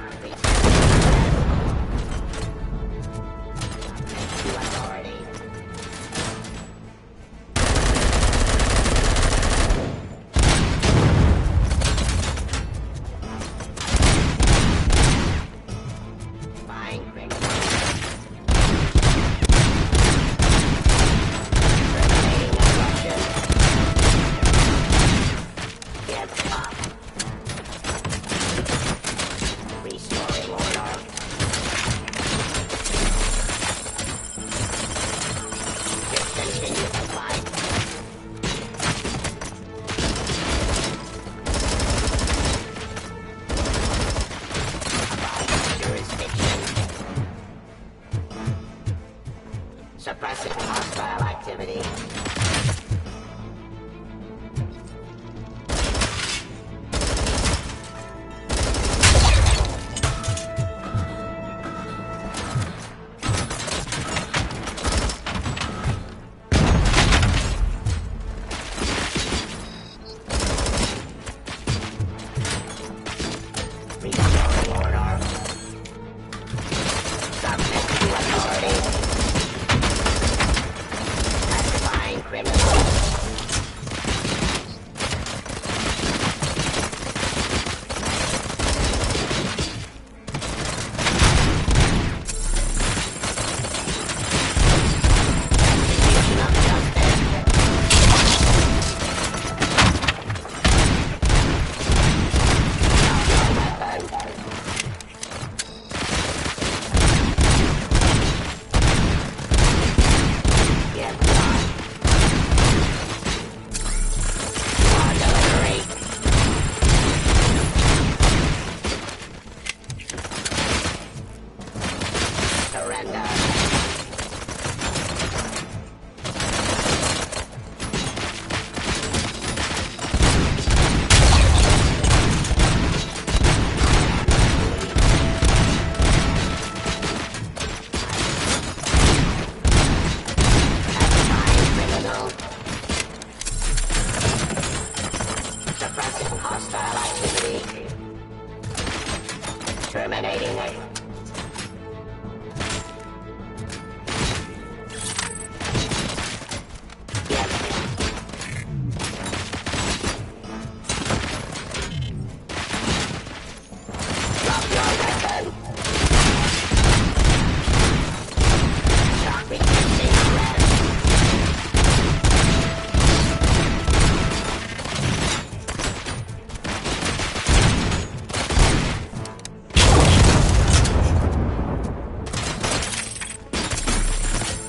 Terminating it.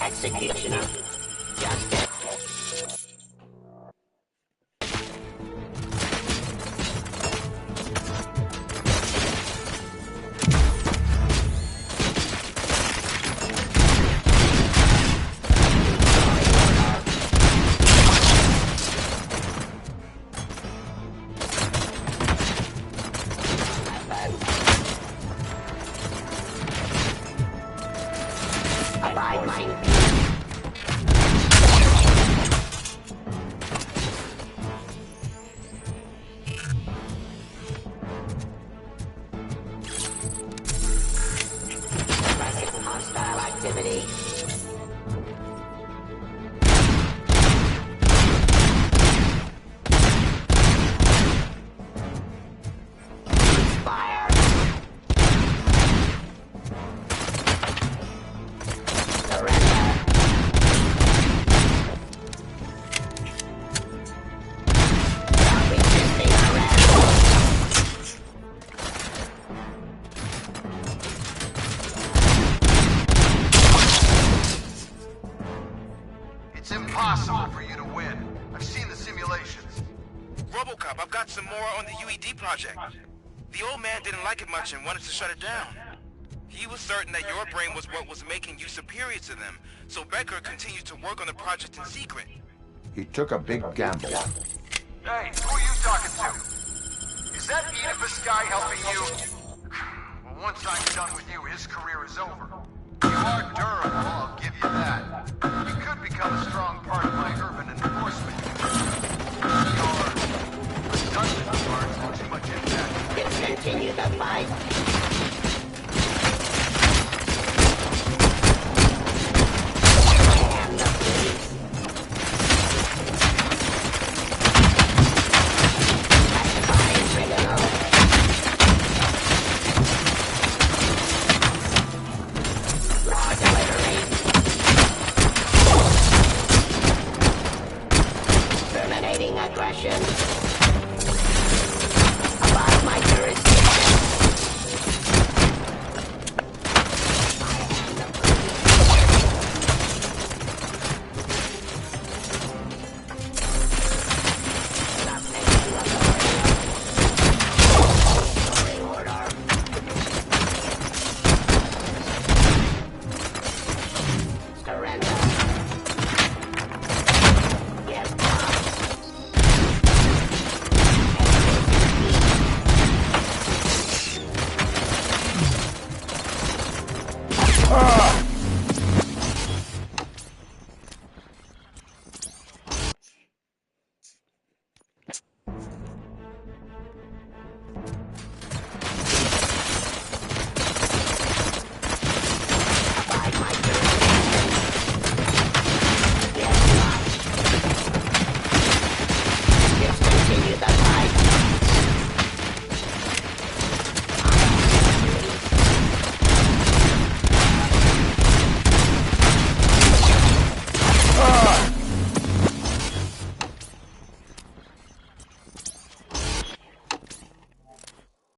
Executioner. Justice. Abide my hostile activity. Fire. Surrender. Stop resisting arrest. It's impossible for you to win. I've seen the simulations. Robocop, I've got some more on the UED project. The old man didn't like it much and wanted to shut it down. He was certain that your brain was what was making you superior to them, so Becker continued to work on the project in secret. He took a big gamble. Hey, who are you talking to? Is that Oedipus guy helping you? Well, once I'm done with you, his career is over. You are durable, I'll give you that. You could become a strong part of my urban enforcement unit. Your redundant parts have too much impact. Discontinue the fight.